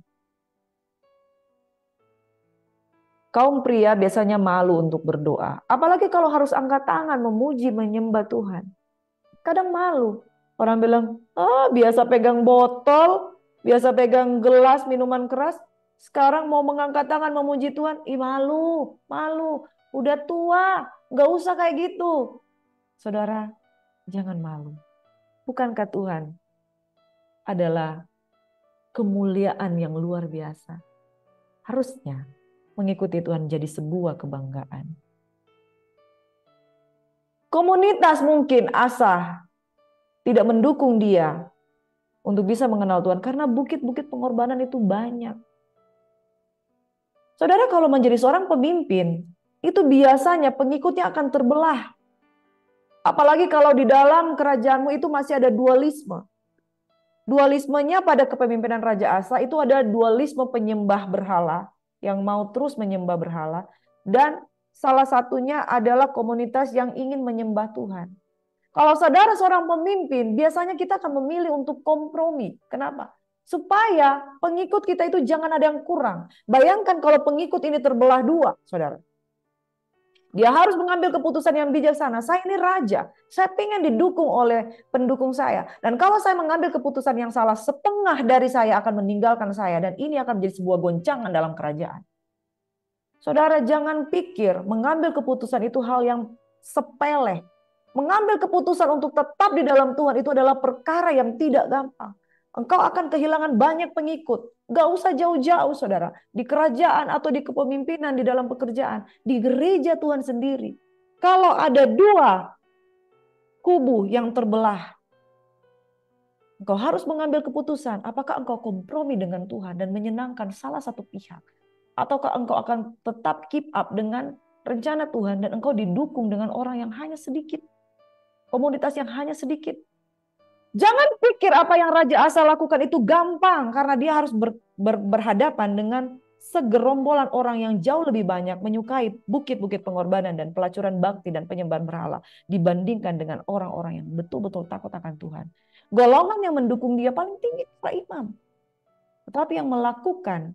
Kaum pria biasanya malu untuk berdoa. Apalagi kalau harus angkat tangan, memuji, menyembah Tuhan. Kadang malu. Orang bilang, biasa pegang botol, biasa pegang gelas minuman keras. Sekarang mau mengangkat tangan memuji Tuhan. Ih malu, malu. Udah tua, gak usah kayak gitu. Saudara, jangan malu. Bukankah Tuhan adalah kemuliaan yang luar biasa? Harusnya mengikuti Tuhan jadi sebuah kebanggaan. Komunitas mungkin Asa tidak mendukung dia untuk bisa mengenal Tuhan karena bukit-bukit pengorbanan itu banyak. Saudara, kalau menjadi seorang pemimpin, itu biasanya pengikutnya akan terbelah. Apalagi kalau di dalam kerajaanmu itu masih ada dualisme. Dualismenya pada kepemimpinan Raja Asa itu ada dualisme penyembah berhala yang mau terus menyembah berhala, dan salah satunya adalah komunitas yang ingin menyembah Tuhan. Kalau saudara seorang pemimpin, biasanya kita akan memilih untuk kompromi. Kenapa? Supaya pengikut kita itu jangan ada yang kurang. Bayangkan kalau pengikut ini terbelah dua, saudara. Dia harus mengambil keputusan yang bijaksana. Saya ini raja, saya ingin didukung oleh pendukung saya. Dan kalau saya mengambil keputusan yang salah, setengah dari saya akan meninggalkan saya. Dan ini akan menjadi sebuah goncangan dalam kerajaan. Saudara, jangan pikir mengambil keputusan itu hal yang sepele. Mengambil keputusan untuk tetap di dalam Tuhan itu adalah perkara yang tidak gampang. Engkau akan kehilangan banyak pengikut. Gak usah jauh-jauh, saudara. Di kerajaan atau di kepemimpinan, di dalam pekerjaan. Di gereja Tuhan sendiri. Kalau ada dua kubu yang terbelah, engkau harus mengambil keputusan. Apakah engkau kompromi dengan Tuhan dan menyenangkan salah satu pihak? Ataukah engkau akan tetap keep up dengan rencana Tuhan dan engkau didukung dengan orang yang hanya sedikit? Komunitas yang hanya sedikit. Jangan pikir apa yang Raja Asa lakukan itu gampang, karena dia harus berhadapan dengan segerombolan orang yang jauh lebih banyak menyukai bukit-bukit pengorbanan dan pelacuran bakti dan penyembahan berhala dibandingkan dengan orang-orang yang betul-betul takut akan Tuhan. Golongan yang mendukung dia paling tinggi para imam. Tetapi yang melakukan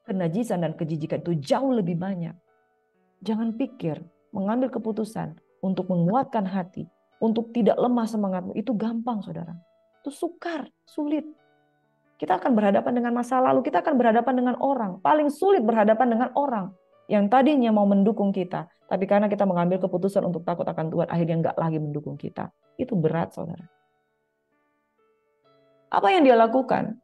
kenajisan dan kejijikan itu jauh lebih banyak. Jangan pikir mengambil keputusan untuk menguatkan hati, untuk tidak lemah semangatmu, itu gampang, saudara. Itu sukar, sulit. Kita akan berhadapan dengan masa lalu, kita akan berhadapan dengan orang. Paling sulit berhadapan dengan orang yang tadinya mau mendukung kita. Tapi karena kita mengambil keputusan untuk takut akan Tuhan, akhirnya nggak lagi mendukung kita. Itu berat, saudara. Apa yang dia lakukan?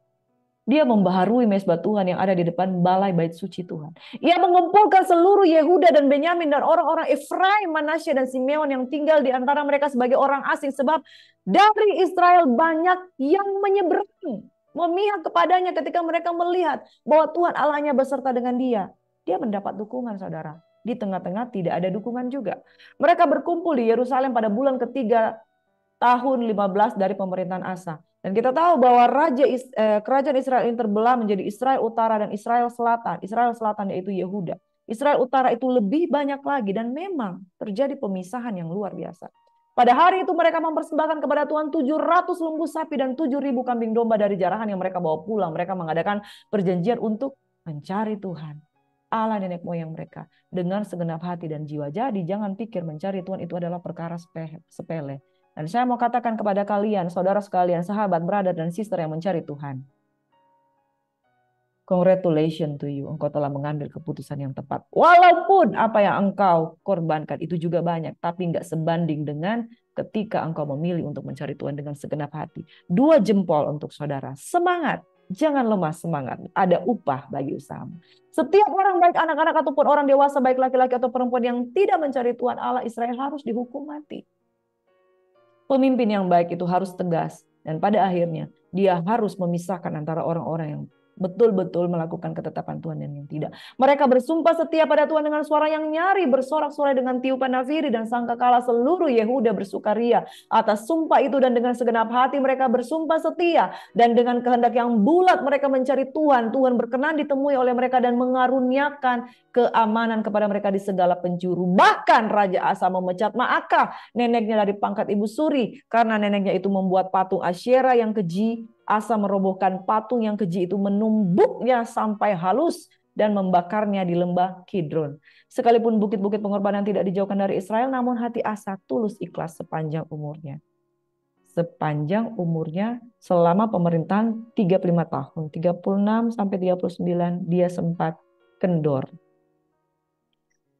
Dia membaharui mesbah Tuhan yang ada di depan balai bait suci Tuhan. Ia mengumpulkan seluruh Yehuda dan Benyamin dan orang-orang Efraim, Manasye dan Simeon yang tinggal di antara mereka sebagai orang asing. Sebab dari Israel banyak yang menyeberang memihak kepadanya ketika mereka melihat bahwa Tuhan Allahnya beserta dengan dia. Dia mendapat dukungan, saudara. Di tengah-tengah tidak ada dukungan juga. Mereka berkumpul di Yerusalem pada bulan ketiga tahun 15 dari pemerintahan Asa. Dan kita tahu bahwa kerajaan Israel ini terbelah menjadi Israel Utara dan Israel Selatan. Israel Selatan yaitu Yehuda. Israel Utara itu lebih banyak lagi dan memang terjadi pemisahan yang luar biasa. Pada hari itu mereka mempersembahkan kepada Tuhan 700 lembu sapi dan 7.000 kambing domba dari jarahan yang mereka bawa pulang. Mereka mengadakan perjanjian untuk mencari Tuhan, Allah nenek moyang mereka, dengan segenap hati dan jiwa. Jadi jangan pikir mencari Tuhan itu adalah perkara sepele. Dan saya mau katakan kepada kalian, saudara sekalian, sahabat, brother dan sister yang mencari Tuhan. Congratulations to you, engkau telah mengambil keputusan yang tepat. Walaupun apa yang engkau korbankan itu juga banyak, tapi nggak sebanding dengan ketika engkau memilih untuk mencari Tuhan dengan segenap hati. 2 jempol untuk saudara, semangat. Jangan lemah semangat, ada upah bagi usahamu. Setiap orang baik anak-anak ataupun orang dewasa, baik laki-laki atau perempuan yang tidak mencari Tuhan Allah Israel harus dihukum mati. Pemimpin yang baik itu harus tegas dan pada akhirnya dia harus memisahkan antara orang-orang yang betul-betul melakukan ketetapan Tuhan dan yang tidak. Mereka bersumpah setia pada Tuhan dengan suara yang nyaring, bersorak-sorai dengan tiupan nafiri dan sangkakala. Seluruh Yehuda bersukaria atas sumpah itu dan dengan segenap hati mereka bersumpah setia dan dengan kehendak yang bulat mereka mencari Tuhan. Tuhan berkenan ditemui oleh mereka dan mengaruniakan keamanan kepada mereka di segala penjuru. Bahkan Raja Asa memecat Maakah, neneknya dari pangkat ibu suri, karena neneknya itu membuat patung Asyera yang keji. Asa merobohkan patung yang keji itu, menumbuknya sampai halus dan membakarnya di lembah Kidron. Sekalipun bukit-bukit pengorbanan tidak dijauhkan dari Israel, namun hati Asa tulus ikhlas sepanjang umurnya. Sepanjang umurnya selama pemerintahan 35 tahun, 36 sampai 39 dia sempat kendor.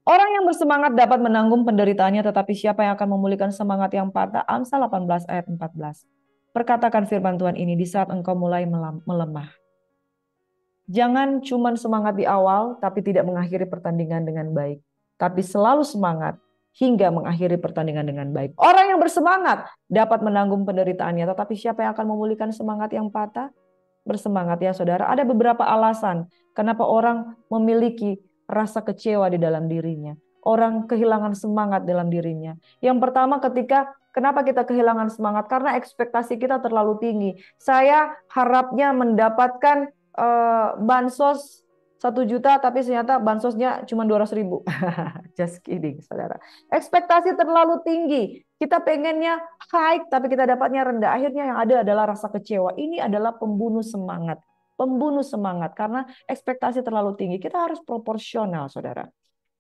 Orang yang bersemangat dapat menanggung penderitaannya, tetapi siapa yang akan memulihkan semangat yang patah? Amsal 18 ayat 14. Perkatakan firman Tuhan ini di saat engkau mulai melemah. Jangan cuma semangat di awal, tapi tidak mengakhiri pertandingan dengan baik. Tapi selalu semangat hingga mengakhiri pertandingan dengan baik. Orang yang bersemangat dapat menanggung penderitaannya, tetapi siapa yang akan memulihkan semangat yang patah? Bersemangat ya saudara. Ada beberapa alasan kenapa orang memiliki rasa kecewa di dalam dirinya. Orang kehilangan semangat dalam dirinya. Yang pertama kenapa kita kehilangan semangat? Karena ekspektasi kita terlalu tinggi. Saya harapnya mendapatkan bansos 1 juta, tapi ternyata bansosnya cuma 200.000. Just kidding, saudara. Ekspektasi terlalu tinggi. Kita pengennya high, tapi kita dapatnya rendah. Akhirnya yang ada adalah rasa kecewa. Ini adalah pembunuh semangat. Pembunuh semangat karena ekspektasi terlalu tinggi. Kita harus proporsional, saudara.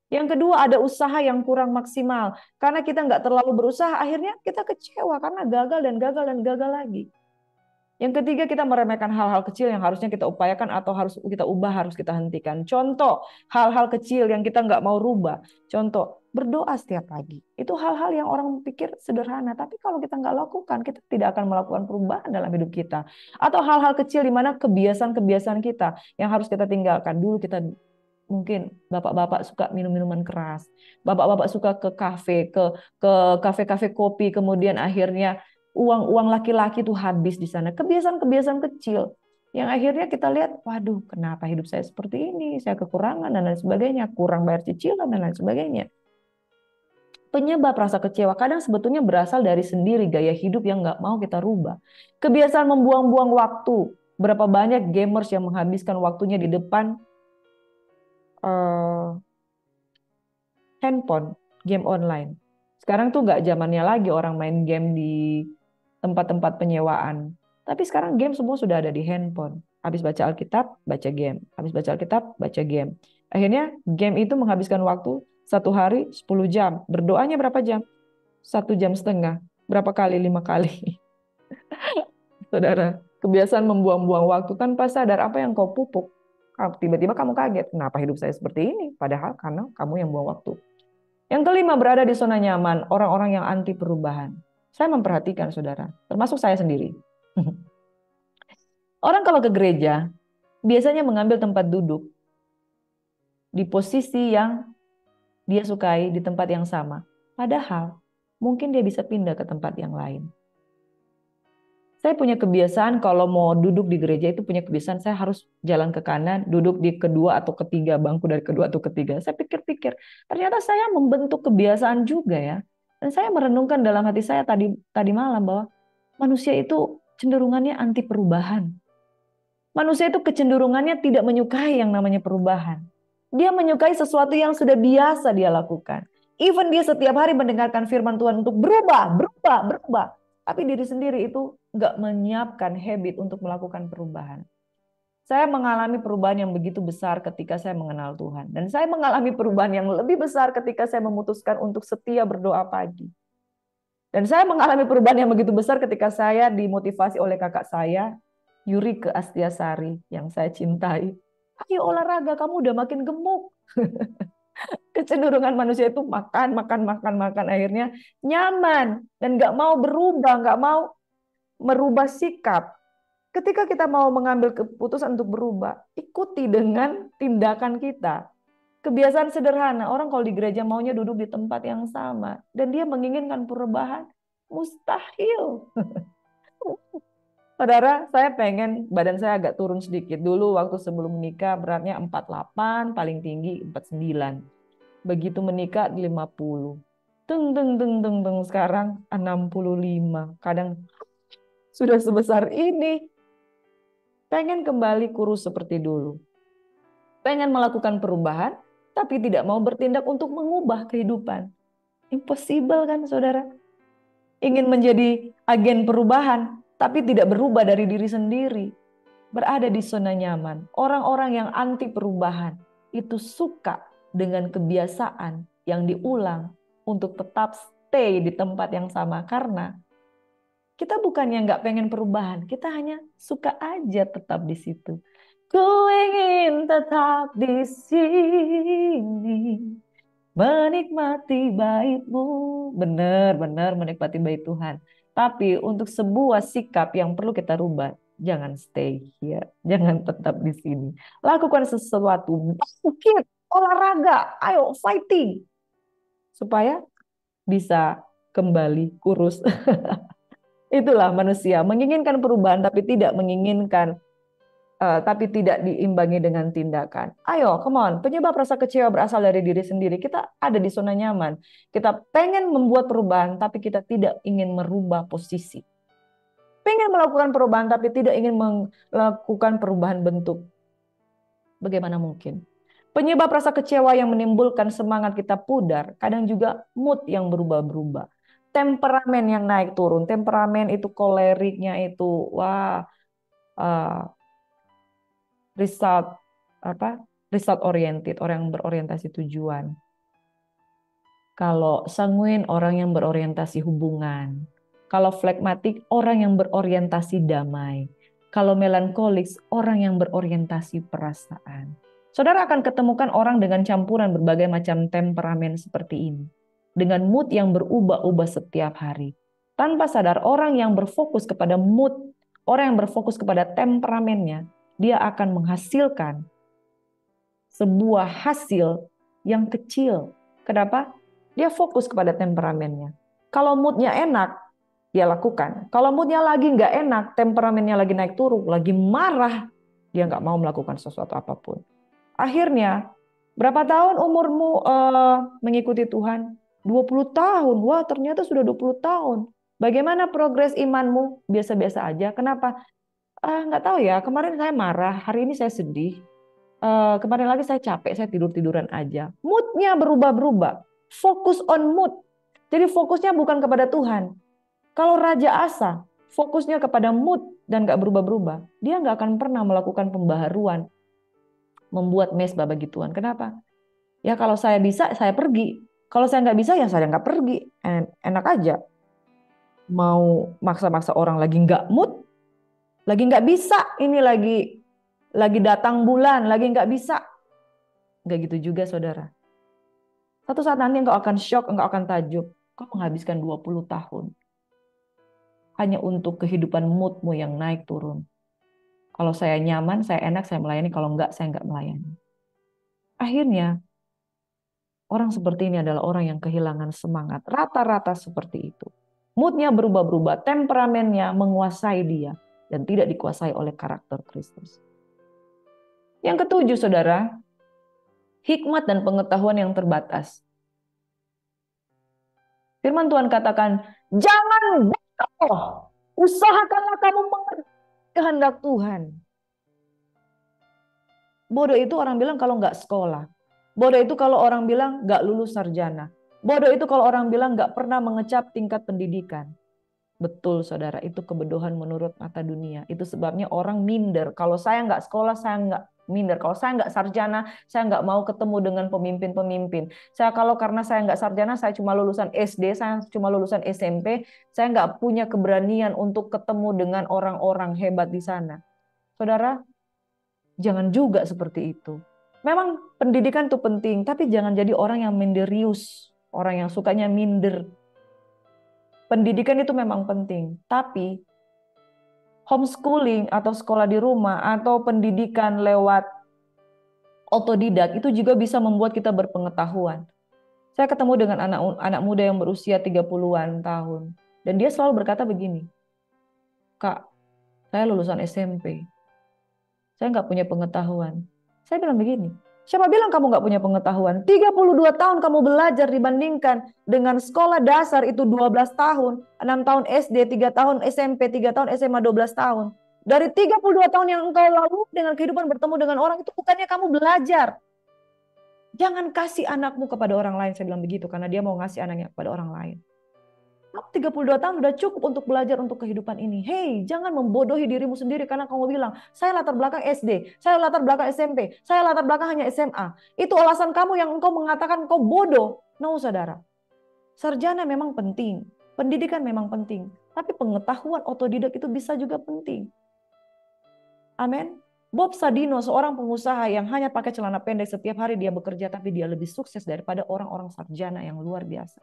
Yang kedua, ada usaha yang kurang maksimal. Karena kita nggak terlalu berusaha, akhirnya kita kecewa karena gagal dan gagal dan gagal lagi. Yang ketiga, kita meremehkan hal-hal kecil yang harusnya kita upayakan atau harus kita ubah, harus kita hentikan. Contoh, hal-hal kecil yang kita nggak mau rubah. Contoh, berdoa setiap pagi. Itu hal-hal yang orang pikir sederhana, tapi kalau kita nggak lakukan, kita tidak akan melakukan perubahan dalam hidup kita. Atau hal-hal kecil di mana kebiasaan-kebiasaan kita yang harus kita tinggalkan. Dulu kita mungkin bapak-bapak suka minum minuman keras. Bapak-bapak suka ke kafe-kafe kopi, kemudian akhirnya uang laki-laki itu habis di sana. Kebiasaan-kebiasaan kecil yang akhirnya kita lihat, waduh, kenapa hidup saya seperti ini? Saya kekurangan dan lain sebagainya, kurang bayar cicilan dan lain sebagainya. Penyebab rasa kecewa kadang sebetulnya berasal dari sendiri gaya hidup yang nggak mau kita rubah. Kebiasaan membuang-buang waktu. Berapa banyak gamers yang menghabiskan waktunya di depan handphone, game online. Sekarang tuh nggak zamannya lagi orang main game di tempat-tempat penyewaan. Tapi sekarang game semua sudah ada di handphone. Habis baca Alkitab, baca game. Habis baca Alkitab, baca game. Akhirnya game itu menghabiskan waktu 1 hari 10 jam. Berdoanya berapa jam? 1,5 jam. Berapa kali? 5 kali. Saudara, kebiasaan membuang-buang waktu tanpa sadar apa yang kau pupuk. Tiba-tiba kamu kaget, kenapa hidup saya seperti ini? Padahal karena kamu yang buang waktu. Yang kelima, berada di zona nyaman, orang-orang yang anti perubahan. Saya memperhatikan saudara, termasuk saya sendiri. Orang kalau ke gereja, biasanya mengambil tempat duduk di posisi yang dia sukai, di tempat yang sama. Padahal, mungkin dia bisa pindah ke tempat yang lain. Saya punya kebiasaan kalau mau duduk di gereja itu punya kebiasaan saya harus jalan ke kanan, duduk di kedua atau ketiga bangku dari kedua atau ketiga. Saya pikir-pikir, ternyata saya membentuk kebiasaan juga ya. Dan saya merenungkan dalam hati saya tadi malam bahwa manusia itu cenderungannya anti perubahan. Manusia itu kecenderungannya tidak menyukai yang namanya perubahan. Dia menyukai sesuatu yang sudah biasa dia lakukan. Even dia setiap hari mendengarkan firman Tuhan untuk berubah, berubah, berubah. Tapi diri sendiri itu nggak menyiapkan habit untuk melakukan perubahan. Saya mengalami perubahan yang begitu besar ketika saya mengenal Tuhan. Dan saya mengalami perubahan yang lebih besar ketika saya memutuskan untuk setia berdoa pagi. Dan saya mengalami perubahan yang begitu besar ketika saya dimotivasi oleh kakak saya, Yurike Astiasari, yang saya cintai. Ayo olahraga, kamu udah makin gemuk. Kecenderungan manusia itu makan, makan, makan, makan. Akhirnya nyaman dan nggak mau berubah, nggak mau merubah sikap. Ketika kita mau mengambil keputusan untuk berubah, ikuti dengan tindakan kita. Kebiasaan sederhana, orang kalau di gereja maunya duduk di tempat yang sama. Dan dia menginginkan perubahan, mustahil. Saudara, saya pengen badan saya agak turun sedikit. Dulu waktu sebelum menikah beratnya 48, paling tinggi 49. Begitu menikah 50. Teng, teng, teng, teng, teng. Sekarang 65. Kadang sudah sebesar ini. Pengen kembali kurus seperti dulu. Pengen melakukan perubahan, tapi tidak mau bertindak untuk mengubah kehidupan. Impossible kan saudara? Ingin menjadi agen perubahan, tapi tidak berubah dari diri sendiri. Berada di zona nyaman. Orang-orang yang anti perubahan itu suka dengan kebiasaan yang diulang untuk tetap stay di tempat yang sama. Karena kita bukannya nggak pengen perubahan, kita hanya suka aja tetap di situ. Ku ingin tetap di sini, menikmati bait-Mu. Benar-benar menikmati bait Tuhan. Tapi untuk sebuah sikap yang perlu kita rubah, jangan stay here, jangan tetap di sini. Lakukan sesuatu, bangkit, olahraga, ayo fighting. Supaya bisa kembali kurus. Itulah manusia, menginginkan perubahan tapi tidak diimbangi dengan tindakan. Ayo, come on. Penyebab rasa kecewa berasal dari diri sendiri. Kita ada di zona nyaman. Kita pengen membuat perubahan, tapi kita tidak ingin merubah posisi. Pengen melakukan perubahan, tapi tidak ingin melakukan perubahan bentuk. Bagaimana mungkin? Penyebab rasa kecewa yang menimbulkan semangat kita pudar, kadang juga mood yang berubah-berubah. Temperamen yang naik turun. Temperamen itu koleriknya itu, wah, result result oriented, orang yang berorientasi tujuan. Kalau sanguin, orang yang berorientasi hubungan. Kalau flegmatik, orang yang berorientasi damai. Kalau melankolik, orang yang berorientasi perasaan. Saudara akan ketemukan orang dengan campuran berbagai macam temperamen seperti ini. Dengan mood yang berubah-ubah setiap hari. Tanpa sadar, orang yang berfokus kepada mood, orang yang berfokus kepada temperamennya, dia akan menghasilkan sebuah hasil yang kecil. Kenapa? Dia fokus kepada temperamennya. Kalau moodnya enak, dia lakukan. Kalau moodnya lagi nggak enak, temperamennya lagi naik turun, lagi marah, dia nggak mau melakukan sesuatu apapun. Akhirnya, berapa tahun umurmu mengikuti Tuhan? 20 tahun. Wah, ternyata sudah 20 tahun. Bagaimana progres imanmu? Biasa-biasa aja. Kenapa? Nggak tahu ya, kemarin saya marah, hari ini saya sedih. Kemarin lagi saya capek, saya tidur-tiduran aja. Moodnya berubah-berubah. Fokus on mood. Jadi fokusnya bukan kepada Tuhan. Kalau Raja Asa, fokusnya kepada mood dan gak berubah-berubah, dia gak akan pernah melakukan pembaharuan, membuat mesbah bagi Tuhan. Kenapa? Ya kalau saya bisa, saya pergi. Kalau saya nggak bisa, ya saya nggak pergi. Enak aja. Mau maksa-maksa orang lagi nggak mood, lagi nggak bisa, ini lagi datang bulan, lagi nggak bisa. Nggak gitu juga saudara. Satu saat nanti engkau akan shock, engkau akan takjub. Kau menghabiskan 20 tahun. Hanya untuk kehidupan moodmu yang naik turun. Kalau saya nyaman, saya enak, saya melayani. Kalau enggak, saya enggak melayani. Akhirnya, orang seperti ini adalah orang yang kehilangan semangat. Rata-rata seperti itu. Moodnya berubah-berubah, temperamennya menguasai dia dan tidak dikuasai oleh karakter Kristus. Yang ketujuh, saudara, hikmat dan pengetahuan yang terbatas. Firman Tuhan katakan, jangan bodoh, usahakanlah kamu mengerti kehendak Tuhan. Bodoh itu orang bilang kalau nggak sekolah. Bodoh itu kalau orang bilang nggak lulus sarjana. Bodoh itu kalau orang bilang nggak pernah mengecap tingkat pendidikan. Betul saudara, itu kebodohan menurut mata dunia. Itu sebabnya orang minder. Kalau saya nggak sekolah, saya nggak minder. Kalau saya nggak sarjana, saya nggak mau ketemu dengan pemimpin-pemimpin. Karena saya nggak sarjana, saya cuma lulusan SD, saya cuma lulusan SMP, saya nggak punya keberanian untuk ketemu dengan orang-orang hebat di sana. Saudara, jangan juga seperti itu. Memang pendidikan itu penting, tapi jangan jadi orang yang minderius, orang yang sukanya minder. Pendidikan itu memang penting, tapi homeschooling atau sekolah di rumah atau pendidikan lewat otodidak itu juga bisa membuat kita berpengetahuan. Saya ketemu dengan anak muda yang berusia 30-an tahun, dan dia selalu berkata begini, "Kak, saya lulusan SMP. Saya nggak punya pengetahuan." Saya bilang begini, siapa bilang kamu nggak punya pengetahuan? 32 tahun kamu belajar dibandingkan dengan sekolah dasar itu 12 tahun, 6 tahun SD, 3 tahun SMP, 3 tahun SMA, 12 tahun. Dari 32 tahun yang engkau lalui dengan kehidupan bertemu dengan orang itu bukannya kamu belajar. Jangan kasih anakmu kepada orang lain, saya bilang begitu, karena dia mau ngasih anaknya kepada orang lain. 32 tahun sudah cukup untuk belajar untuk kehidupan ini. Hei, jangan membodohi dirimu sendiri karena kamu bilang, saya latar belakang SD, saya latar belakang SMP, saya latar belakang hanya SMA. Itu alasan kamu yang engkau mengatakan engkau bodoh. No, saudara. Sarjana memang penting, pendidikan memang penting, tapi pengetahuan otodidak itu bisa juga penting. Amin. Bob Sadino, seorang pengusaha yang hanya pakai celana pendek setiap hari dia bekerja, tapi dia lebih sukses daripada orang-orang sarjana yang luar biasa.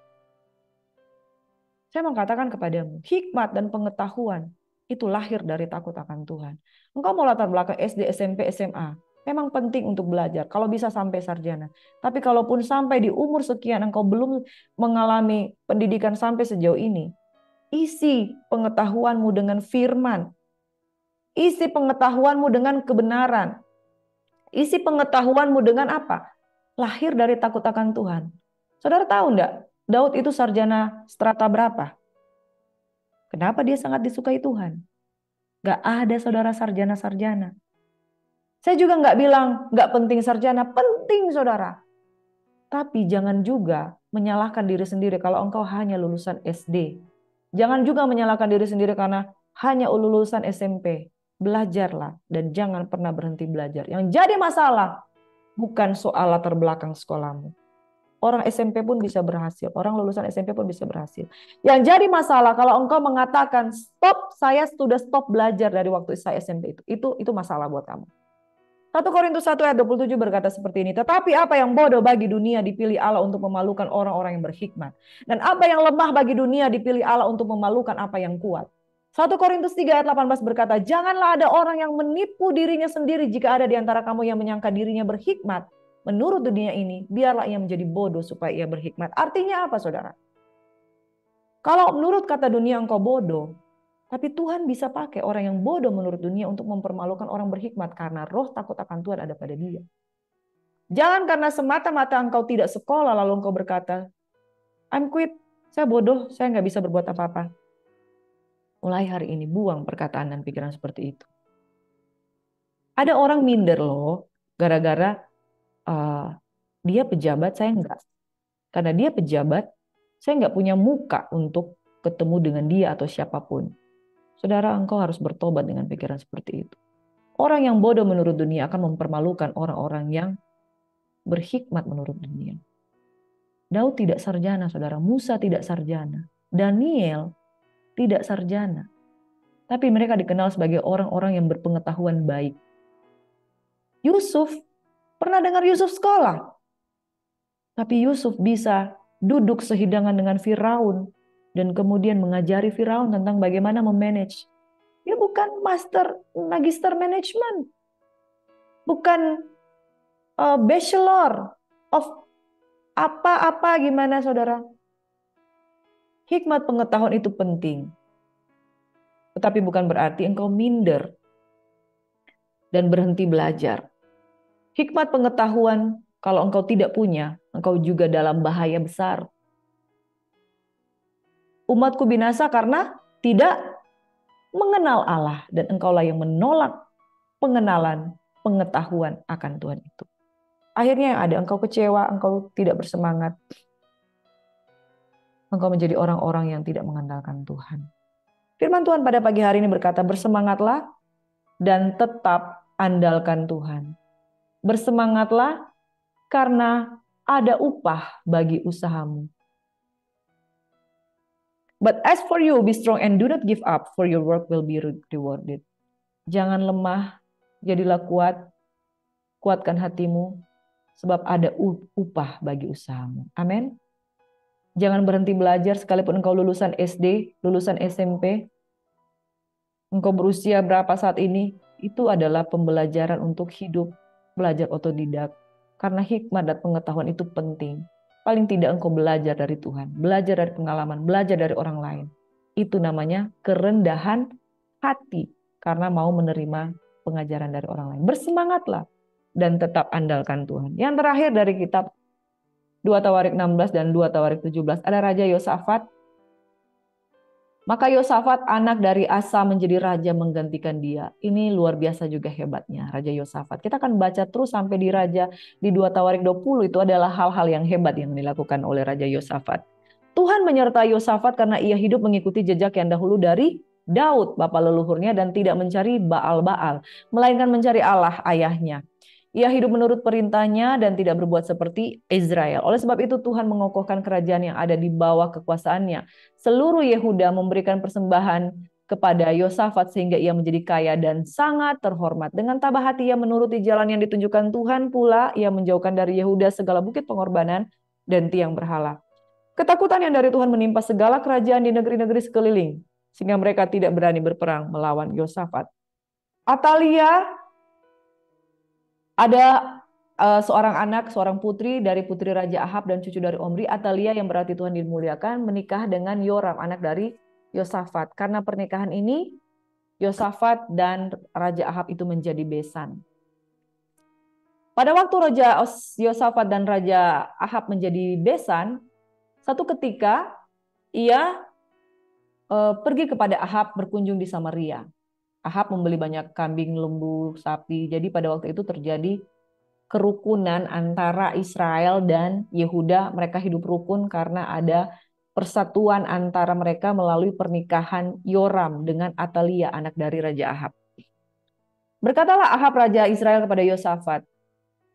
Saya mengatakan kepadamu, hikmat dan pengetahuan itu lahir dari takut akan Tuhan. Engkau mau latar belakang SD, SMP, SMA, memang penting untuk belajar, kalau bisa sampai sarjana. Tapi kalaupun sampai di umur sekian engkau belum mengalami pendidikan sampai sejauh ini, isi pengetahuanmu dengan firman, isi pengetahuanmu dengan kebenaran, isi pengetahuanmu dengan apa? Lahir dari takut akan Tuhan. Saudara tahu enggak? Daud itu sarjana strata berapa? Kenapa dia sangat disukai Tuhan? Gak ada saudara sarjana-sarjana. Saya juga nggak bilang nggak penting sarjana, penting saudara. Tapi jangan juga menyalahkan diri sendiri kalau engkau hanya lulusan SD. Jangan juga menyalahkan diri sendiri karena hanya lulusan SMP. Belajarlah dan jangan pernah berhenti belajar. Yang jadi masalah bukan soal latar belakang sekolahmu. Orang SMP pun bisa berhasil. Orang lulusan SMP pun bisa berhasil. Yang jadi masalah kalau engkau mengatakan stop, saya sudah stop belajar dari waktu saya SMP itu. Itu masalah buat kamu. 1 Korintus 1 ayat 27 berkata seperti ini. Tetapi apa yang bodoh bagi dunia dipilih Allah untuk memalukan orang-orang yang berhikmat. Dan apa yang lemah bagi dunia dipilih Allah untuk memalukan apa yang kuat. 1 Korintus 3 ayat 18 berkata, janganlah ada orang yang menipu dirinya sendiri jika ada di antara kamu yang menyangka dirinya berhikmat. Menurut dunia ini, biarlah ia menjadi bodoh supaya ia berhikmat. Artinya apa, saudara? Kalau menurut kata dunia engkau bodoh, tapi Tuhan bisa pakai orang yang bodoh menurut dunia untuk mempermalukan orang berhikmat karena roh takut akan Tuhan ada pada dia. Jangan karena semata-mata engkau tidak sekolah lalu engkau berkata, I'm quit, saya bodoh, saya nggak bisa berbuat apa-apa. Mulai hari ini buang perkataan dan pikiran seperti itu. Ada orang minder loh, gara-gara dia pejabat, saya enggak. Karena dia pejabat, saya enggak punya muka untuk ketemu dengan dia atau siapapun. Saudara, engkau harus bertobat dengan pikiran seperti itu. Orang yang bodoh menurut dunia akan mempermalukan orang-orang yang berhikmat menurut dunia. Daud tidak sarjana, saudara. Musa tidak sarjana. Daniel tidak sarjana. Tapi mereka dikenal sebagai orang-orang yang berpengetahuan baik. Yusuf, pernah dengar Yusuf sekolah? Tapi Yusuf bisa duduk sehidangan dengan Firaun dan kemudian mengajari Firaun tentang bagaimana memanage. Dia bukan magister manajemen. Bukan bachelor of apa-apa gimana saudara. Hikmat pengetahuan itu penting. Tetapi bukan berarti engkau minder dan berhenti belajar. Hikmat pengetahuan kalau engkau tidak punya, engkau juga dalam bahaya besar. Umatku binasa karena tidak mengenal Allah, dan engkaulah yang menolak pengenalan, pengetahuan akan Tuhan itu. Akhirnya yang ada engkau kecewa, engkau tidak bersemangat. Engkau menjadi orang-orang yang tidak mengandalkan Tuhan. Firman Tuhan pada pagi hari ini berkata, bersemangatlah dan tetap andalkan Tuhan. Bersemangatlah karena ada upah bagi usahamu. But as for you, be strong and do not give up, for your work will be rewarded. Jangan lemah, jadilah kuat, kuatkan hatimu, sebab ada upah bagi usahamu. Amin. Jangan berhenti belajar sekalipun engkau lulusan SD, lulusan SMP. Engkau berusia berapa saat ini, itu adalah pembelajaran untuk hidup, belajar otodidak. Karena hikmat dan pengetahuan itu penting. Paling tidak engkau belajar dari Tuhan, belajar dari pengalaman, belajar dari orang lain. Itu namanya kerendahan hati, karena mau menerima pengajaran dari orang lain. Bersemangatlah dan tetap andalkan Tuhan. Yang terakhir dari kitab 2 Tawarik 16 dan 2 Tawarik 17, ada Raja Yosafat. Maka Yosafat anak dari Asa menjadi raja menggantikan dia. Ini luar biasa juga hebatnya Raja Yosafat. Kita akan baca terus sampai di Raja di 2 Tawarik 20, itu adalah hal-hal yang hebat yang dilakukan oleh Raja Yosafat. Tuhan menyertai Yosafat karena ia hidup mengikuti jejak yang dahulu dari Daud, bapa leluhurnya, dan tidak mencari Baal-Baal, melainkan mencari Allah ayahnya. Ia hidup menurut perintahnya dan tidak berbuat seperti Israel. Oleh sebab itu Tuhan mengokohkan kerajaan yang ada di bawah kekuasaannya. Seluruh Yehuda memberikan persembahan kepada Yosafat sehingga ia menjadi kaya dan sangat terhormat. Dengan tabah hati ia menuruti jalan yang ditunjukkan Tuhan pula. Ia menjauhkan dari Yehuda segala bukit pengorbanan dan tiang berhala. Ketakutan yang dari Tuhan menimpa segala kerajaan di negeri-negeri sekeliling, sehingga mereka tidak berani berperang melawan Yosafat. Atalia, ada seorang anak, seorang putri dari putri Raja Ahab dan cucu dari Omri, Atalia yang berarti Tuhan dimuliakan, menikah dengan Yoram, anak dari Yosafat. Karena pernikahan ini, Yosafat dan Raja Ahab itu menjadi besan. Pada waktu Raja Yosafat dan Raja Ahab menjadi besan, satu ketika ia pergi kepada Ahab berkunjung di Samaria. Ahab membeli banyak kambing, lembu, sapi. Jadi pada waktu itu terjadi kerukunan antara Israel dan Yehuda. Mereka hidup rukun karena ada persatuan antara mereka melalui pernikahan Yoram dengan Atalia, anak dari Raja Ahab. Berkatalah Ahab Raja Israel kepada Yosafat,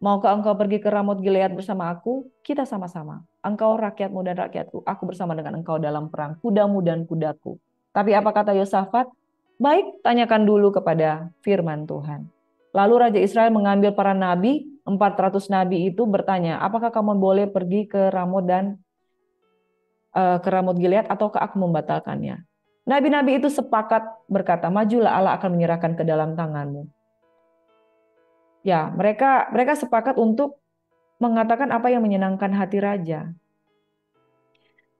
maukah engkau pergi ke Ramot Gilead bersama aku? Kita sama-sama. Engkau rakyatmu dan rakyatku. Aku bersama dengan engkau dalam perang, kudamu dan kudaku. Tapi apa kata Yosafat? Baik, tanyakan dulu kepada firman Tuhan. Lalu Raja Israel mengambil para nabi, 400 nabi itu bertanya, apakah kamu boleh pergi ke Ramot dan ke Ramot Gilead ataukah aku membatalkannya? Nabi-nabi itu sepakat berkata, majulah, Allah akan menyerahkan ke dalam tanganmu. Ya, mereka sepakat untuk mengatakan apa yang menyenangkan hati raja.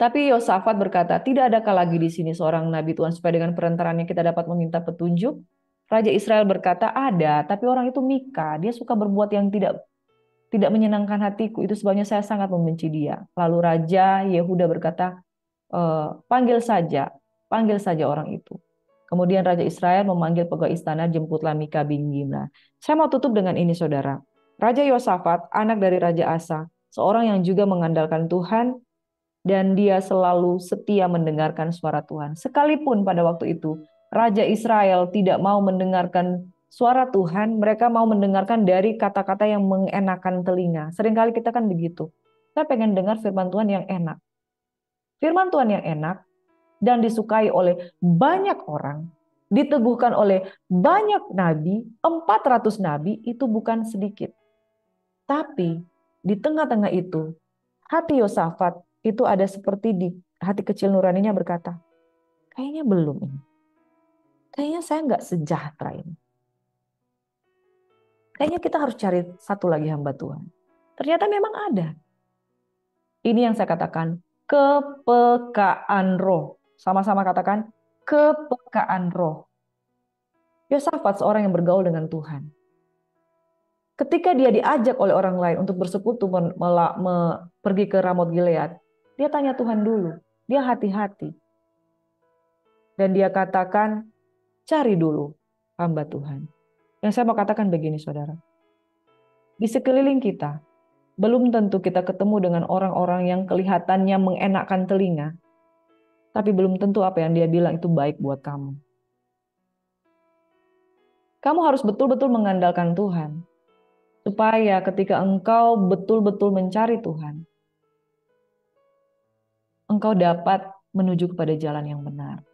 Tapi Yosafat berkata, tidak adakah lagi di sini seorang nabi Tuhan supaya dengan perantaranya kita dapat meminta petunjuk? Raja Israel berkata, ada, tapi orang itu Mika, dia suka berbuat yang tidak menyenangkan hatiku, itu sebabnya saya sangat membenci dia. Lalu Raja Yehuda berkata, panggil saja orang itu. Kemudian Raja Israel memanggil pegawai istana, jemputlah Mika bin Gimla. Saya mau tutup dengan ini saudara. Raja Yosafat, anak dari Raja Asa, seorang yang juga mengandalkan Tuhan, dan dia selalu setia mendengarkan suara Tuhan. Sekalipun pada waktu itu Raja Israel tidak mau mendengarkan suara Tuhan, mereka mau mendengarkan dari kata-kata yang mengenakan telinga. Seringkali kita kan begitu. Kita pengen dengar firman Tuhan yang enak. Firman Tuhan yang enak dan disukai oleh banyak orang, diteguhkan oleh banyak nabi, 400 nabi itu bukan sedikit. Tapi di tengah-tengah itu, hati Yosafat itu ada seperti di hati kecil nuraninya berkata, kayaknya belum ini. Kayaknya saya nggak sejahtera ini. Kayaknya kita harus cari satu lagi hamba Tuhan. Ternyata memang ada. Ini yang saya katakan, kepekaan roh. Sama-sama katakan kepekaan roh. Yosafat seorang yang bergaul dengan Tuhan. Ketika dia diajak oleh orang lain untuk bersekutu pergi ke Ramot Gilead, dia tanya Tuhan dulu. Dia hati-hati. Dan dia katakan, cari dulu hamba Tuhan. Yang saya mau katakan begini, saudara. Di sekeliling kita, belum tentu kita ketemu dengan orang-orang yang kelihatannya mengenakkan telinga. Tapi belum tentu apa yang dia bilang itu baik buat kamu. Kamu harus betul-betul mengandalkan Tuhan. Supaya ketika engkau betul-betul mencari Tuhan, engkau dapat menuju kepada jalan yang benar.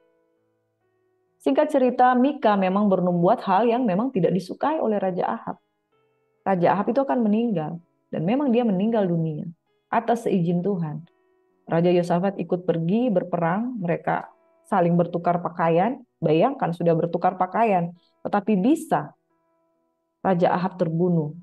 Singkat cerita, Mika memang berbuat hal yang memang tidak disukai oleh Raja Ahab. Raja Ahab itu akan meninggal. Dan memang dia meninggal dunia atas seizin Tuhan. Raja Yosafat ikut pergi berperang, mereka saling bertukar pakaian. Bayangkan sudah bertukar pakaian, tetapi bisa Raja Ahab terbunuh.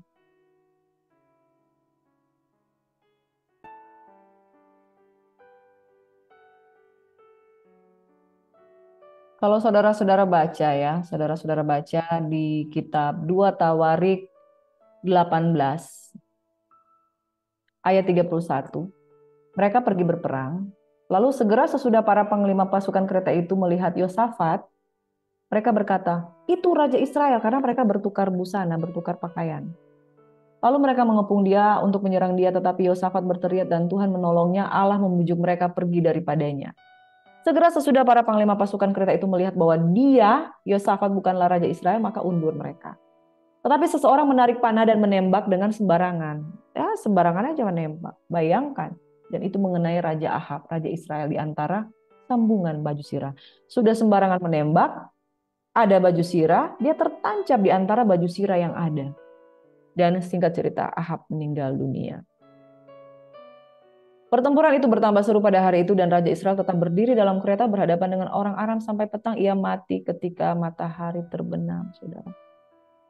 Kalau saudara-saudara baca ya, saudara-saudara baca di kitab 2 Tawarik 18 ayat 31. Mereka pergi berperang. Lalu segera sesudah para panglima pasukan kereta itu melihat Yosafat, mereka berkata, itu Raja Israel, karena mereka bertukar busana, bertukar pakaian. Lalu mereka mengepung dia untuk menyerang dia, tetapi Yosafat berteriak dan Tuhan menolongnya, Allah membujuk mereka pergi daripadanya. Segera sesudah para panglima pasukan kereta itu melihat bahwa dia, Yosafat, bukanlah Raja Israel, maka undur mereka. Tetapi seseorang menarik panah dan menembak dengan sembarangan. Ya, sembarangan aja menembak. Bayangkan. Dan itu mengenai Raja Ahab, Raja Israel di antara sambungan baju sirah. Sudah sembarangan menembak, ada baju sirah, dia tertancap di antara baju sirah yang ada. Dan singkat cerita, Ahab meninggal dunia. Pertempuran itu bertambah seru pada hari itu dan Raja Israel tetap berdiri dalam kereta berhadapan dengan orang Aram sampai petang. Ia mati ketika matahari terbenam, saudara.